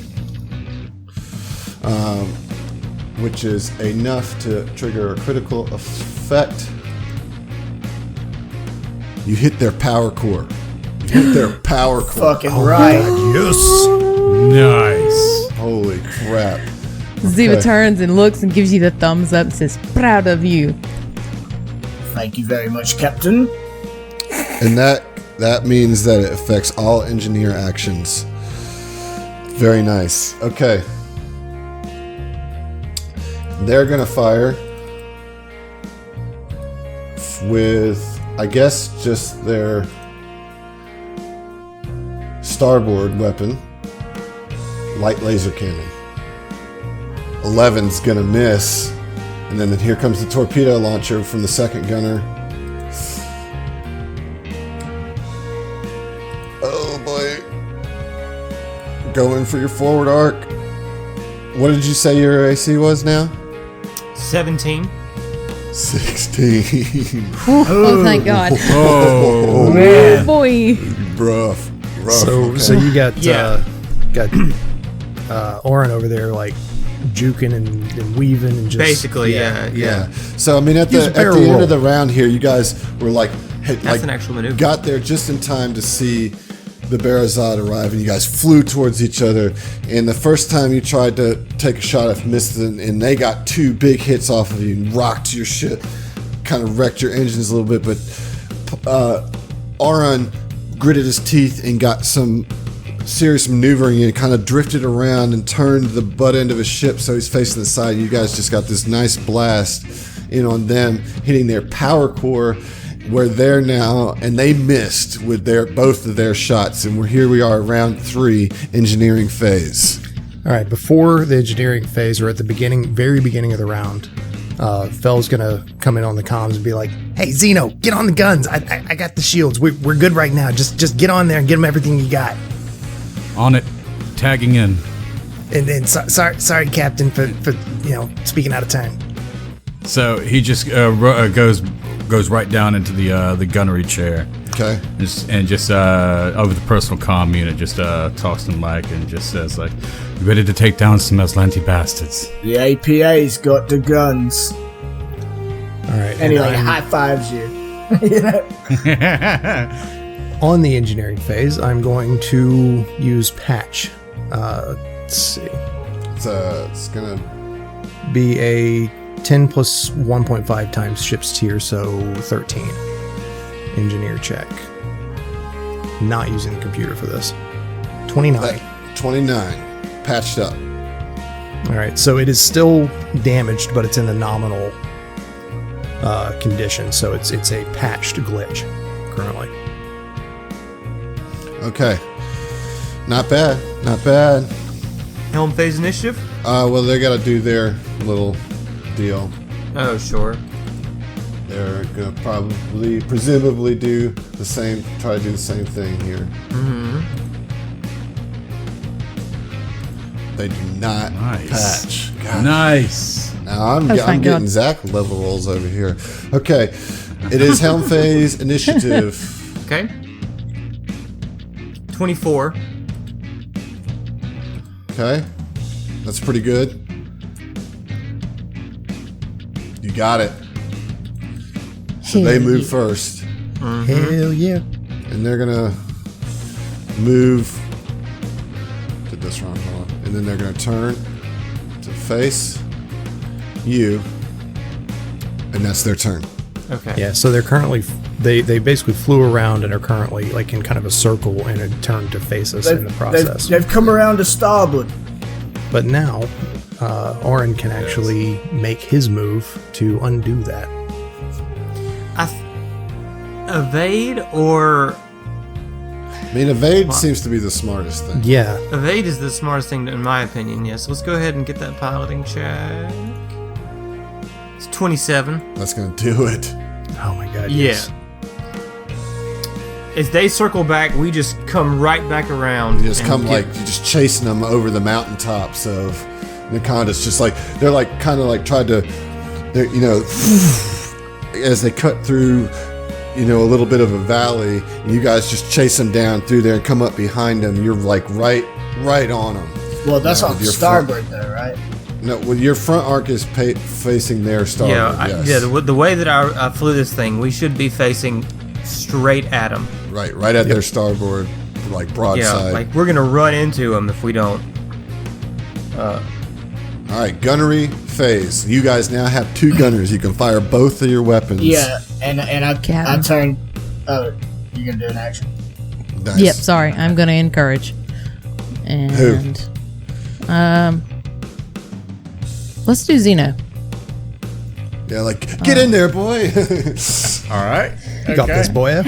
which is enough to trigger a critical effect. You hit their power core. Fucking right. Yes. Nice. Holy crap. Ziva turns and looks and gives you the thumbs up and says, proud of you. Thank you very much, Captain. And that means that it affects all engineer actions. Very nice. Okay. They're going to fire with, I guess, just their starboard weapon, light laser cannon. 11's going to miss. And then here comes the torpedo launcher from the second gunner. Oh boy. Going for your forward arc. What did you say your AC was now? 17. 16. Oh, thank God. Oh, man. Boy. Rough. So you got Oren over there like juking and weaving and just Basically, yeah. So I mean, at the end of the round here, you guys were like, That's an actual maneuver. Got there just in time to see the Barazad arrive, and you guys flew towards each other. And the first time you tried to take a shot at missed, and they got 2 big hits off of you and rocked your shit, kind of wrecked your engines a little bit. But Aron gritted his teeth and got some serious maneuvering and kind of drifted around and turned the butt end of his ship so he's facing the side. You guys just got this nice blast in on them, hitting their power core where they're now, and they missed with both of their shots. And we are round 3, engineering phase. All right, before the engineering phase, or at the very beginning of the round, Fell's gonna come in on the comms and be like, "Hey, Zeno, get on the guns. I got the shields. We're good right now. Just get on there and get them everything you got." On it, tagging in. And sorry, Captain, for speaking out of turn. So he just goes right down into the gunnery chair. Okay. And just over the personal comm unit, just talks to Mike and just says like, "You ready to take down some Aslanti bastards?" The APA's got the guns. All right. And he high fives you. On the engineering phase, I'm going to use patch. Let's see. It's gonna be a 10 plus 1.5 times ship's tier, so 13. Engineer check. Not using the computer for this. 29. 29. Patched up. All right, so it is still damaged, but it's in the nominal condition, so it's a patched glitch currently. Okay. Not bad. Not bad. Helm phase initiative? Well, they got to do their little deal. Oh, sure. They're going to presumably do the same, try to do the same thing here. Mm-hmm. They do not patch. Gosh. Nice. Now I'm getting Zach level rolls over here. Okay. It is Helm phase initiative. Okay. 24. Okay. That's pretty good. You got it. So they move first. Mm-hmm. Hell yeah. And they're going to move. Did this wrong. Hold on. And then they're going to turn to face you. And that's their turn. Okay. Yeah, so they're currently... They basically flew around and are currently like in kind of a circle and a turn to face us in the process. They've come around to starboard. But now, Oren can actually make his move to undo that. Evade or... I mean, evade seems to be the smartest thing. Yeah. Evade is the smartest thing, in my opinion, yes. Let's go ahead and get that piloting check. It's 27. That's going to do it. Oh my god, Yeah. yes. As they circle back, we just come right back around. You just you're just chasing them over the mountaintops of Nakonda's. Just like, they're like, kind of like tried to, as they cut through, a little bit of a valley, and you guys just chase them down through there and come up behind them. You're like right on them. Well, that's on starboard though, right? No, well, your front arc is facing their starboard. Yeah, the way that I flew this thing, we should be facing straight at them. Right at their starboard, like broadside. Yeah, like we're gonna run into them if we don't. All right, gunnery phase. You guys now have 2 gunners. You can fire both of your weapons. Yeah, and I turn. Oh, you gonna do an action? Nice. Yep, sorry. I'm going to encourage. And Who? Let's do Zeno. Yeah, like, get in there, boy. All right. You got this, boy.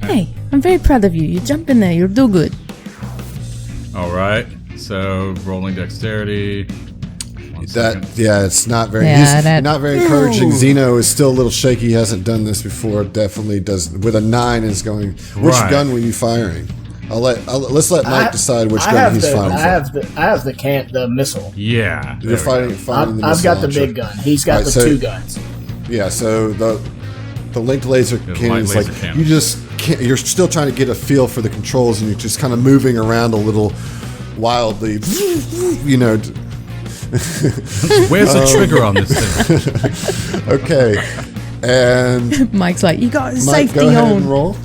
Hey, I'm very proud of you. You jump in there. You'll do good. All right. So rolling dexterity. One second. It's not very. Yeah, he's not very encouraging. Zeno is still a little shaky. He hasn't done this before. Definitely does. With a 9 is going. Which Right. gun were you firing? Let's let Mike decide which I gun have he's firing. I have the missile. Yeah. You're fighting the I've missile got the launcher. big gun. He's got Right, the so- 2 guns. Yeah, so the linked laser cannon is light like laser cannon. you just can't. You're still trying to get a feel for the controls, and you're just kind of moving around a little wildly. You know. Where's the trigger on this thing? Okay, and Mike's like, you got Mike, safety go ahead and on. roll.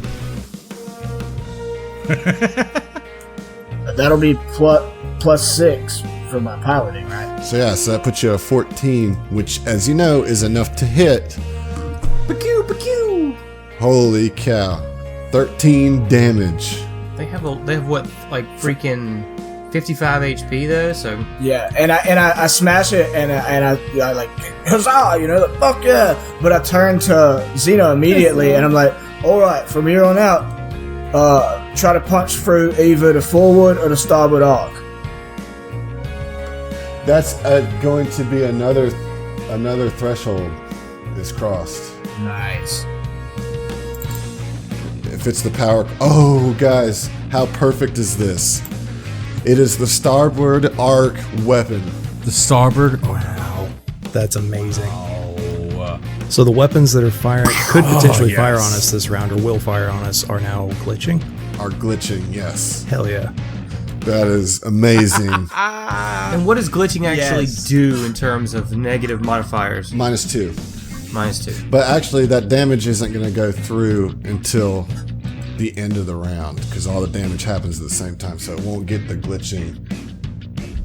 That'll be +6 for my piloting, right? So that puts you at 14, which, as you know, is enough to hit. Holy cow! 13 damage. They have what, like freaking 55 HP though. So Yeah, and I smash it, and I like, huzzah, you know, like, fuck yeah. But I turn to Zeno immediately, and I'm like, all right, from here on out, try to punch through either the forward or the starboard arc. That's going to be another threshold is crossed. Nice. If it's the power. Oh, guys, how perfect is this? It is the starboard arc weapon. The starboard. Wow, that's amazing. Oh. So the weapons that are firing could potentially fire yes. on us this round, or will fire on us, are now glitching. Are glitching, yes. Hell yeah! That is amazing. and what does glitching actually do in terms of negative modifiers? -2. -2. But actually, that damage isn't going to go through until the end of the round, because all the damage happens at the same time, so it won't get the glitching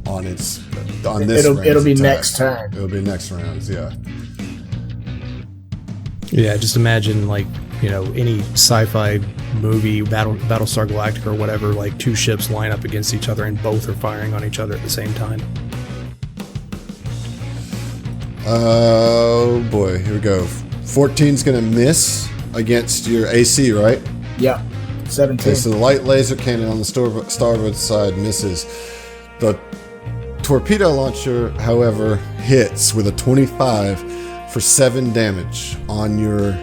on this. It'll be attack. next turn. It'll be next rounds, yeah. Yeah, just imagine like, you know, any sci-fi movie, Battlestar Galactica or whatever, like 2 ships line up against each other and both are firing on each other at the same time. Oh boy, here we go. 14's gonna miss against your AC, right? Yep. 17. Okay, so the light laser cannon on the starboard side misses. The torpedo launcher, however, hits with a 25 for 7 damage on your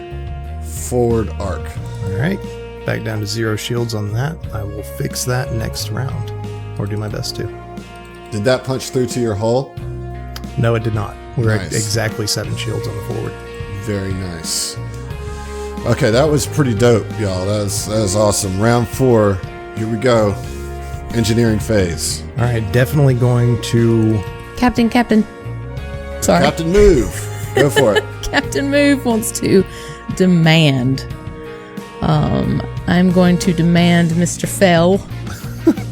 forward arc. All right, back down to 0 shields on that. I will fix that next round, or do my best to. Did that punch through to your hull? No, it did not. We're at Nice. exactly 7 shields on the forward. Very nice. Okay, that was pretty dope, y'all. That was awesome. Round 4. Here we go. Engineering phase. All right, definitely going to. Captain. Sorry. Captain Move. Go for it. Captain Move wants to demand. I'm going to demand Mr. Fell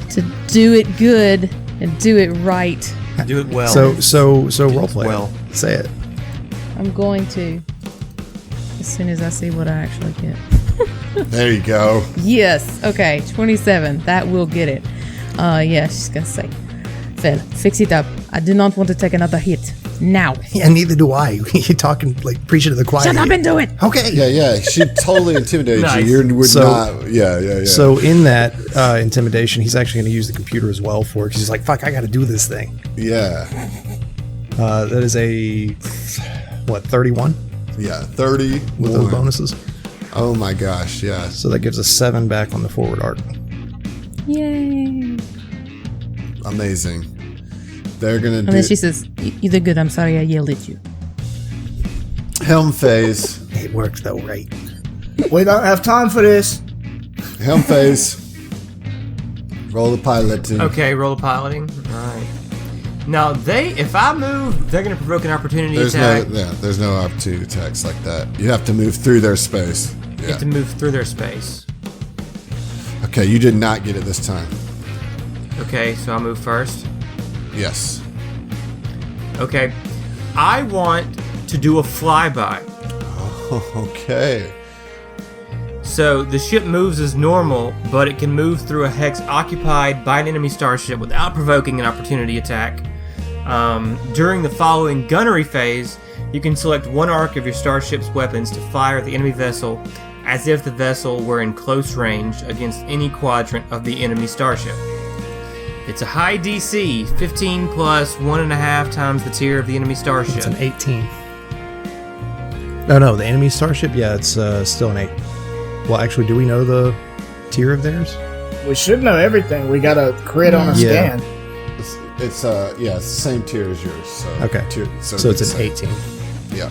to do it good and do it right. Do it well. So roleplay. well. Say it. I'm going to, as soon as I see what I actually get. There you go. Yes. Okay. 27. That will get it. Yeah, she's gonna say, Fell, fix it up. I do not want to take another hit. Now. Yeah, neither do I. You're talking like preaching to the choir. Shut up and do it. Okay. Yeah. She totally intimidated Nice. you. You would So- not. Yeah. So in that intimidation, he's actually going to use the computer as well for it, because he's like, "Fuck, I got to do this thing." Yeah. That is a 31 Yeah. 30 with those bonuses. Oh my gosh. Yeah. So that gives us 7 back on the forward arc. Yay. Amazing. They're gonna And do then she says, you did good. I'm sorry I yelled at you. helm phase. It works though, right? We don't have time for this. Helm phase. Roll the piloting. Okay, roll the piloting. All right. Now if I move, they're going to provoke an opportunity attack. There's no opportunity attacks like that. You have to move through their space. You Yeah. have to move through their space. Okay, you did not get it this time. Okay, so I'll move first. Yes. Okay. I want to do a flyby. Okay. So the ship moves as normal, but it can move through a hex occupied by an enemy starship without provoking an opportunity attack. During the following gunnery phase, you can select one arc of your starship's weapons to fire at the enemy vessel as if the vessel were in close range against any quadrant of the enemy starship. It's a high DC, 15 plus 1.5 times the tier of the enemy starship. It's an 18. No, the enemy starship, yeah, it's still an 8. Well, actually, do we know the tier of theirs? We should know everything. We got a crit on a scan. It's the same tier as yours. So Okay. So it's an 18. Yeah.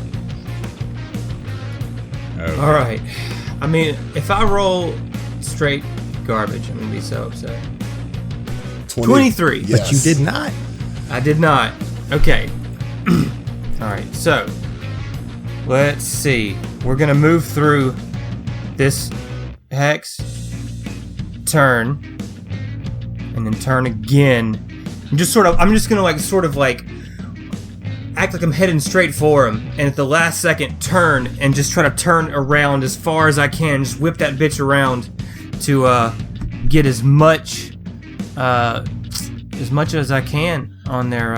Okay. All right. I mean, if I roll straight garbage, I'm gonna be so upset. 23. Yes. But you did not. I did not. Okay. All right. So let's see. We're gonna move through this hex, turn, and then turn again. I'm just gonna act like I'm heading straight for him, and at the last second turn and just try to turn around as far as I can. Just whip that bitch around to get as much as I can on their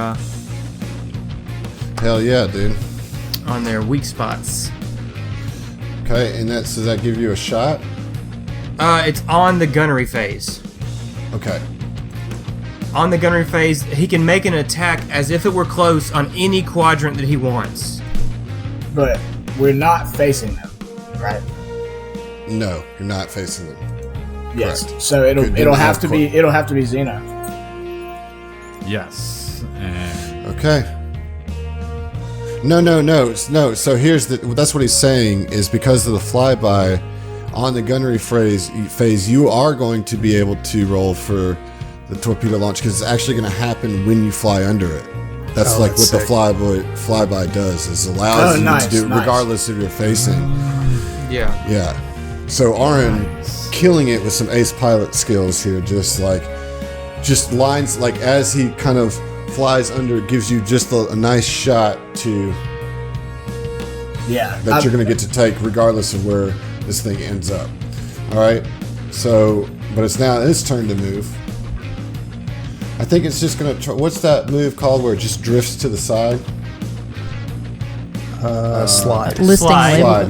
Hell yeah, dude. on their weak spots. Okay, and does that give you a shot? It's on the gunnery phase. Okay. On the gunnery phase, he can make an attack as if it were close on any quadrant that he wants. But we're not facing them, right? No, you're not facing them. Yes. Correct. So it'll have to be Xeno. Yes. And Okay. No. So that's what he's saying is because of the flyby on the gunnery phase, you are going to be able to roll for the torpedo launch because it's actually going to happen when you fly under it. That's what sick. the flyby does is allows you to do it regardless of your facing. Yeah. Yeah. So Aaron killing it with some ace pilot skills here, just lines like as he kind of flies under, it gives you just a nice shot to that you're going to get to take regardless of where this thing ends up. All right. So, but it's now his turn to move. I think it's just going to what's that move called where it just drifts to the side? Slide.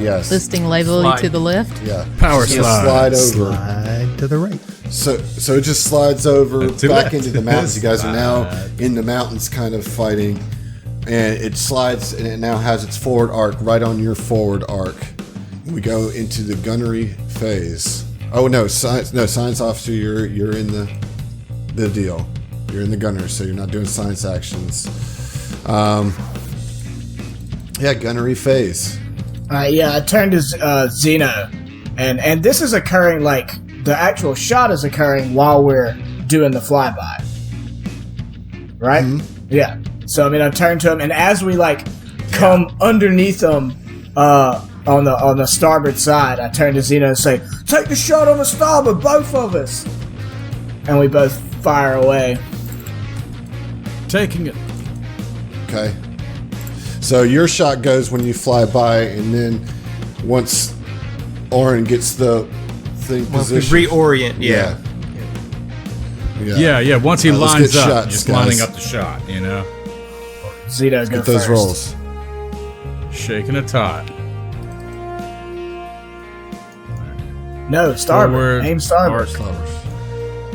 Yes. Listing label to the left. Yeah. Power Just slide. slide over. Slide to the right. So it just slides over To back left. into the mountains. You guys are now Slide. in the mountains kind of fighting. And it slides and it now has its forward arc right on your forward arc. We go into the gunnery phase. Oh no, science officer, you're in the deal. You're in the gunner, so you're not doing science actions. Gunnery phase. I turned to Xeno, and this is occurring like the actual shot is occurring while we're doing the flyby, right? Mm-hmm. Yeah. So I mean, I turned to him, and as we come underneath him on the starboard side, I turn to Xeno and say, "Take the shot on the starboard, both of us," and we both fire away. taking it. Okay. So your shot goes when you fly by, and then once Oren gets the thing positioned. We reorient, yeah. Yeah. Once he Let's lines get up, shots, just guys. lining up the shot, Zito, go Get those first. rolls. Shaking a tot. No, starboard. Forward, Aim starboard.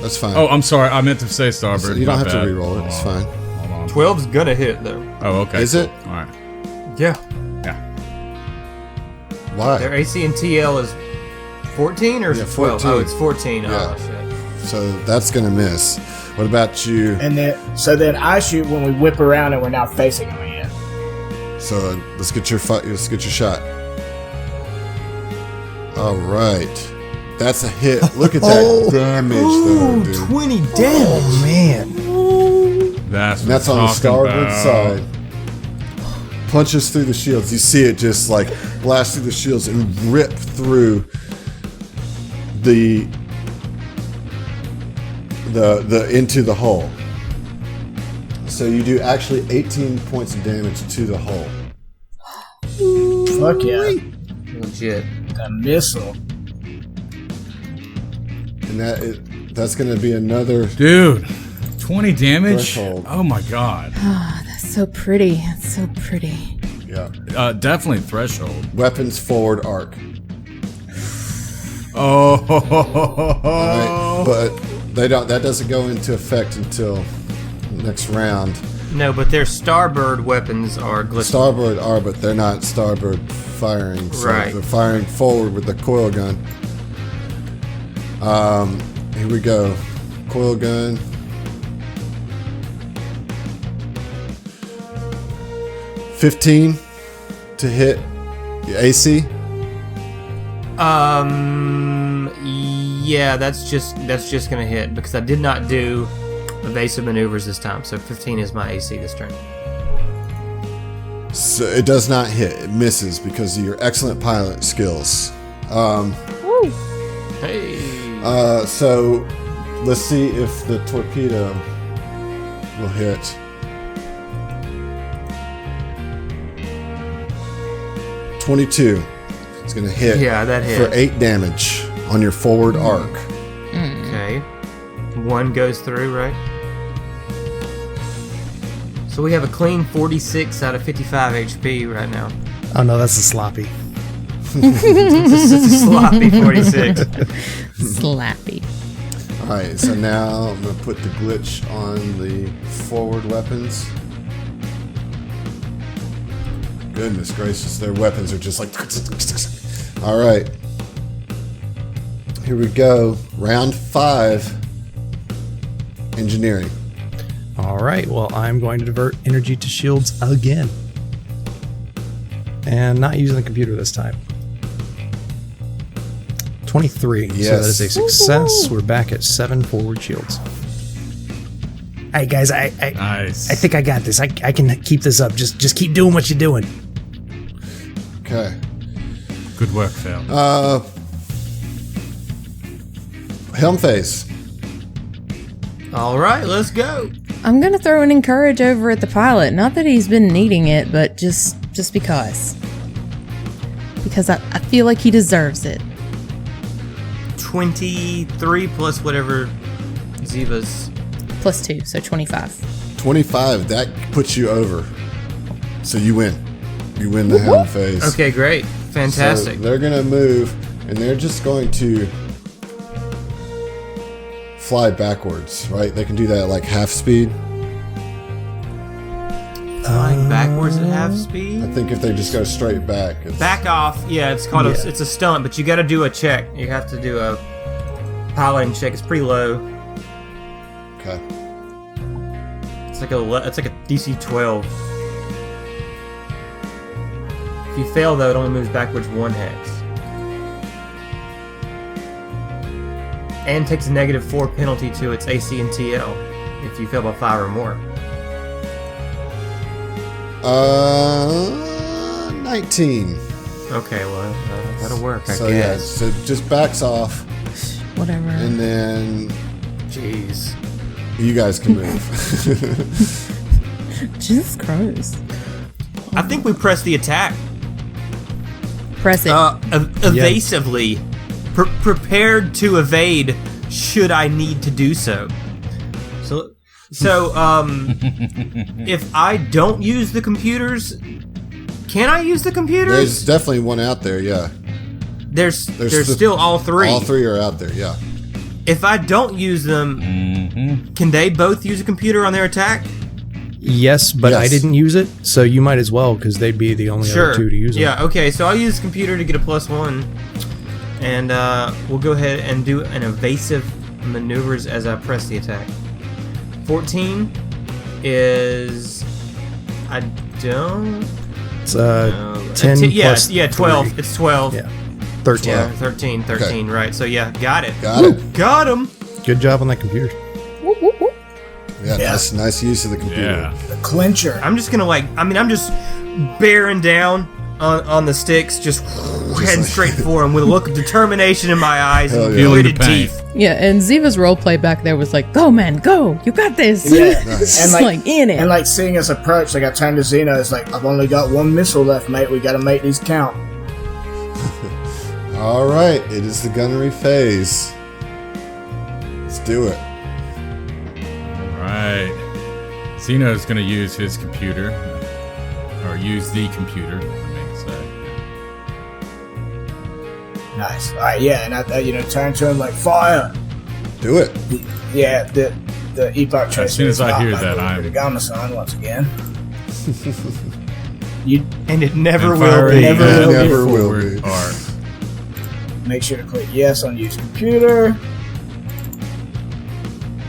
That's fine. Oh, I'm sorry. I meant to say starboard. you don't My have to bad. re-roll it. Hold It's on. fine. Hold on. 12's gonna hit, though. Oh, okay. Is it? All right. Yeah. Yeah. Why? Their AC and TL is 14 or is Yeah, it 12? 14. Oh, it's 14. Yeah. Oh, shit. So that's gonna miss. What about you? And then I shoot when we whip around and we're now facing him again. So let's get your shot. All right, that's a hit. Look at that damage, though, dude. 20 damage. Oh, man. That's And that's what on the I'm starboard talking about. side. Punches through the shields. You see it just like blast through the shields and rip through the into the hull. So you do actually 18 points of damage to the hull. Fuck yeah. Legit. A missile. And that's going to be another... Dude, 20 damage? Threshold. Oh my god. Oh, that's so pretty. That's so pretty. Yeah. Definitely threshold. Weapons forward arc. Oh. All right, but that doesn't go into effect until next round. No, but their starboard weapons are glistening. Starboard are, but they're not starboard firing. So Right. they're firing forward with the coil gun. Here we go. Coil gun. $15 to hit your AC. Yeah, that's just gonna hit because I did not do evasive maneuvers this time. So 15 is my AC this turn. So it does not hit. It misses because of your excellent pilot skills. Hey. So let's see if the torpedo will hit. $22. It's going to hit. Yeah, that hit. For 8 damage on your forward arc. Okay. 1 goes through, right? So we have a clean 46 out of 55 HP right now. Oh no, that's a sloppy. It's a sloppy 46. Slappy. All right, so now I'm going to put the glitch on the forward weapons. Goodness gracious, their weapons are just like... All right. Here we go. Round 5. Engineering. All right, well, I'm going to divert energy to shields again. And not using the computer this time. 23. Yes. So that is a success. We're back at 7 forward shields. All right, guys, I Nice. think I got this. I can keep this up. Just keep doing what you're doing. Okay. Good work, Phil. Helm phase. All right, let's go. I'm gonna throw an encourage over at the pilot. Not that he's been needing it, but just because. Because I feel like he deserves it. 23 plus whatever Ziva's. Plus 2, so 25. 25. That puts you over. So you win. You win the helm phase. Okay, great. Fantastic. So they're going to move, and they're just going to fly backwards, right? They can do that at like half speed. Flying backwards at half speed? I think if they just go straight back. It's, Back off. Yeah, it's called it's a stunt, but you got to do a check. You have to do a piloting check. It's pretty low. Okay. It's like a DC 12. If you fail though, it only moves backwards 1 hex. And takes a -4 penalty to its AC and TL if you fail by 5 or more. 19. Okay, well, that'll work, I So yeah, guess. so just backs off, Whatever. and then Jeez. you guys can move. Jesus Christ. I think we press the attack. Press it. Evasively. Prepared to evade should I need to do so. So if I don't use the computers, can I use the computers? There's definitely one out there, yeah. There's still all 3. All 3 are out there, yeah. If I don't use them, can they both use a computer on their attack? Yes, but I didn't use it, so you might as well, because they'd be the only other 2 to use them. Yeah, okay, so I'll use the computer to get a +1. And we'll go ahead and do an evasive maneuvers as I press the attack. 14 is... I don't... It's 10 plus 12. 3. It's 12. Yeah, 13. Yeah, 13, Okay. right. So yeah, got it. Got it. Got him! Good job on that computer. Yeah, nice use of the computer. Yeah. The clincher. I'm just gonna I'm just bearing down, on the sticks, just heading straight for him with a look of determination in my eyes and Feeling the gritted pain. teeth. Yeah, and Ziva's roleplay back there was like, "Go, man, go! You got this!" Yeah. It's And just like in it. And like seeing us approach, like I turned to Zeno, it's like, I've only got one missile left, mate. We gotta make these count. All right, it is the gunnery phase. Let's do it. Right. Zeno's going to use his computer, or use the computer, I mean to say. Nice. All right, yeah, and I turn to him like, fire. Do it. Yeah, the Epoch Tracer. As soon as I hear is that, not I'm- the Gamma-san once again. And it never And will fire be. a Never will be. Never will forward be. arc. Make sure to click yes on use computer.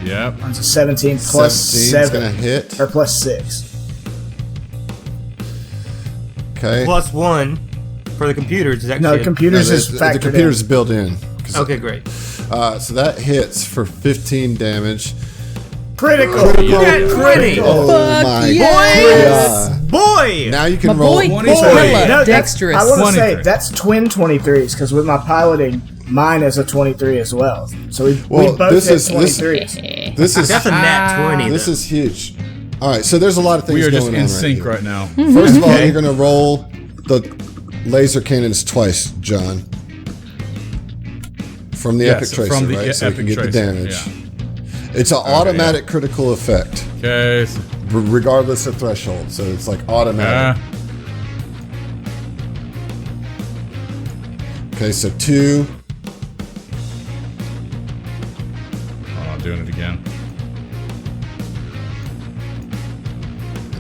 Yep. On to 17 plus 17's 7. gonna hit. Or plus 6. Okay. Plus 1 for the computers. Is actually No, computers No, is the factored computer's in. built in. Okay, great. So that hits for 15 damage. Critical! You got 20! Oh Fuck my yes! god. Boy! Now you My can roll. boy, 20. hella No, dexterous. I want to say 23. that's twin 23s because with my piloting, mine is a 23 as well. So we Well, both this hit is- 23s. This is That's a nat 20. this though. is huge. All right, so there's a lot of things We are going just on in right sync here. right now. First of all, you're going to roll the laser cannons twice, John. From the Yes, epic tracer, from the right? So you epic can get the tracer, damage. yeah. It's an automatic critical effect, Okay. So, regardless of threshold. So it's like automatic. Okay, so 2. oh, I'm doing it again.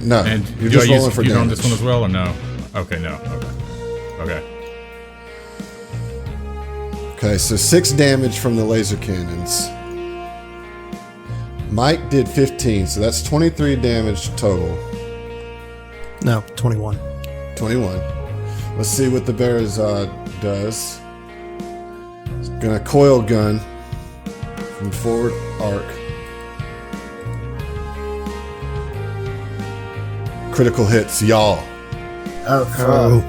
No, And you're do I just rolling use for computer on damage. this one as well, or no? Okay, no. Okay. Okay, so 6 damage from the laser cannons. Mike did 15, so that's 23 damage total. No, 21. 21. Let's see what the Barazad does. It's gonna coil gun from forward arc. Critical hits, y'all. Oh, fuck.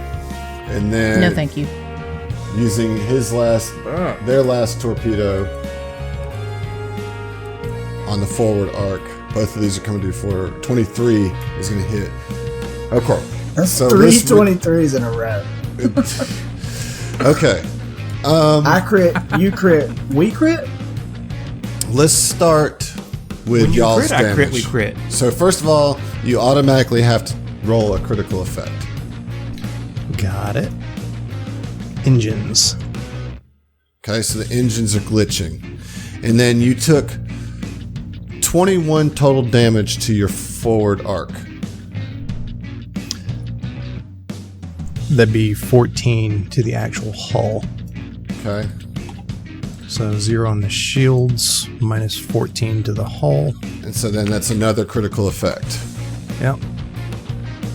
And then No, thank you. using their last torpedo on the forward arc. Both of these are coming to for 23 is going to hit. Okay. That's So 3 this- 23s in a row. Okay. I crit, you crit, we crit? Let's start with When you y'all's crit, I damage. crit, we crit. So first of all, you automatically have to roll a critical effect. Got it. Engines. Okay, so the engines are glitching. And then you took 21 total damage to your forward arc. That'd be 14 to the actual hull. Okay. So 0 on the shields, minus 14 to the hull. And so then that's another critical effect. Yep.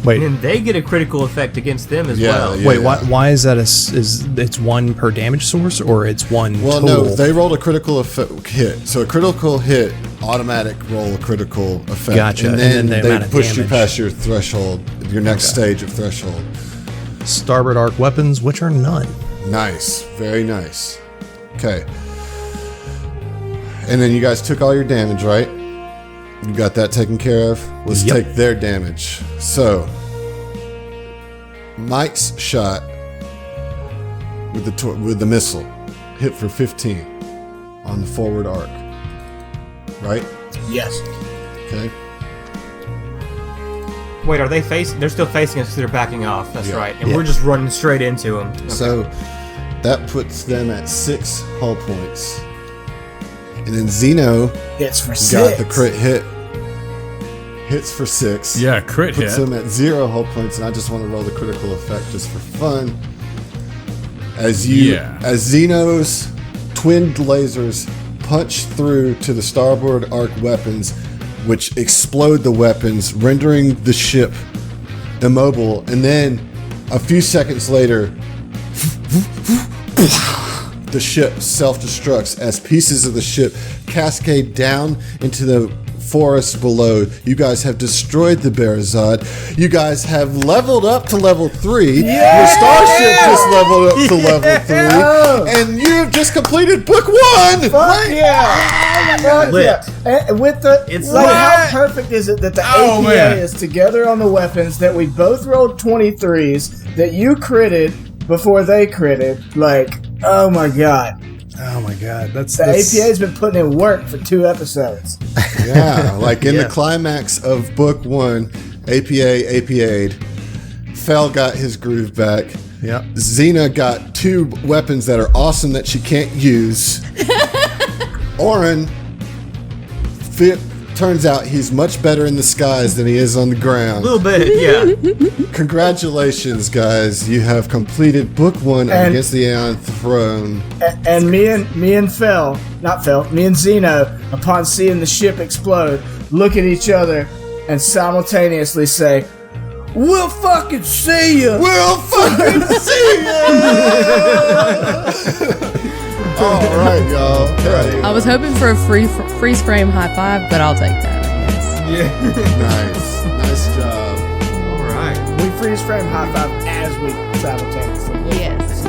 Wait, And then they get a critical effect against them as Yeah, well. yeah. wait. Why is that? It's 1 per damage source, or it's 1 Well, total? no, they rolled a critical hit. So a critical hit, automatic roll a critical effect. Gotcha, And then, and then the they amount of pushed you damage. past your threshold, your next stage of threshold. Starboard arc weapons, which are none. Nice. Very nice. Okay. And then you guys took all your damage, right? You got that taken care of? Let's Yep. take their damage. So, Mike's shot with the missile hit for 15 on the forward arc. Right? Yes. Okay. Wait, are they facing? They're still facing us because they're backing off. That's Yeah. right. And Yeah. we're just running straight into them. So that puts them at 6 hull points. And then Zeno Hits for 6. got the crit hit. Hits for 6. Yeah, crit Puts hit. them at 0 hull points, and I just want to roll the critical effect just for fun. As Zeno's twinned lasers punch through to the starboard arc weapons, which explode the weapons, rendering the ship immobile, and then a few seconds later, the ship self-destructs as pieces of the ship cascade down into the forest below. You guys have destroyed the Barazad. You guys have leveled up to level 3. Your starship just leveled up to level 3. And you've just completed book 1. Fuck yeah! Fuck Lit. yeah! And with the It's like, lit. how perfect is it that the APA is together on the weapons, that we both rolled 23s, that you critted before they critted? Like, oh my god. Oh my god, The APA's been putting in work for 2 episodes. Yeah, like in the climax of book 1, APA'd. Fel got his groove back. Yep. Xena got 2 weapons that are awesome that she can't use. Oren, turns out he's much better in the skies than he is on the A ground. little bit, yeah. Congratulations, guys. You have completed book 1 against the Aeon throne. And me and Zeno, upon seeing the ship explode, look at each other and simultaneously say, "We'll fucking see ya! We'll fucking see ya!" All right, y'all. I was hoping for a freeze frame high five, but I'll take that, I guess. Nice job. All right. We freeze frame high five as we simultaneously. Yes.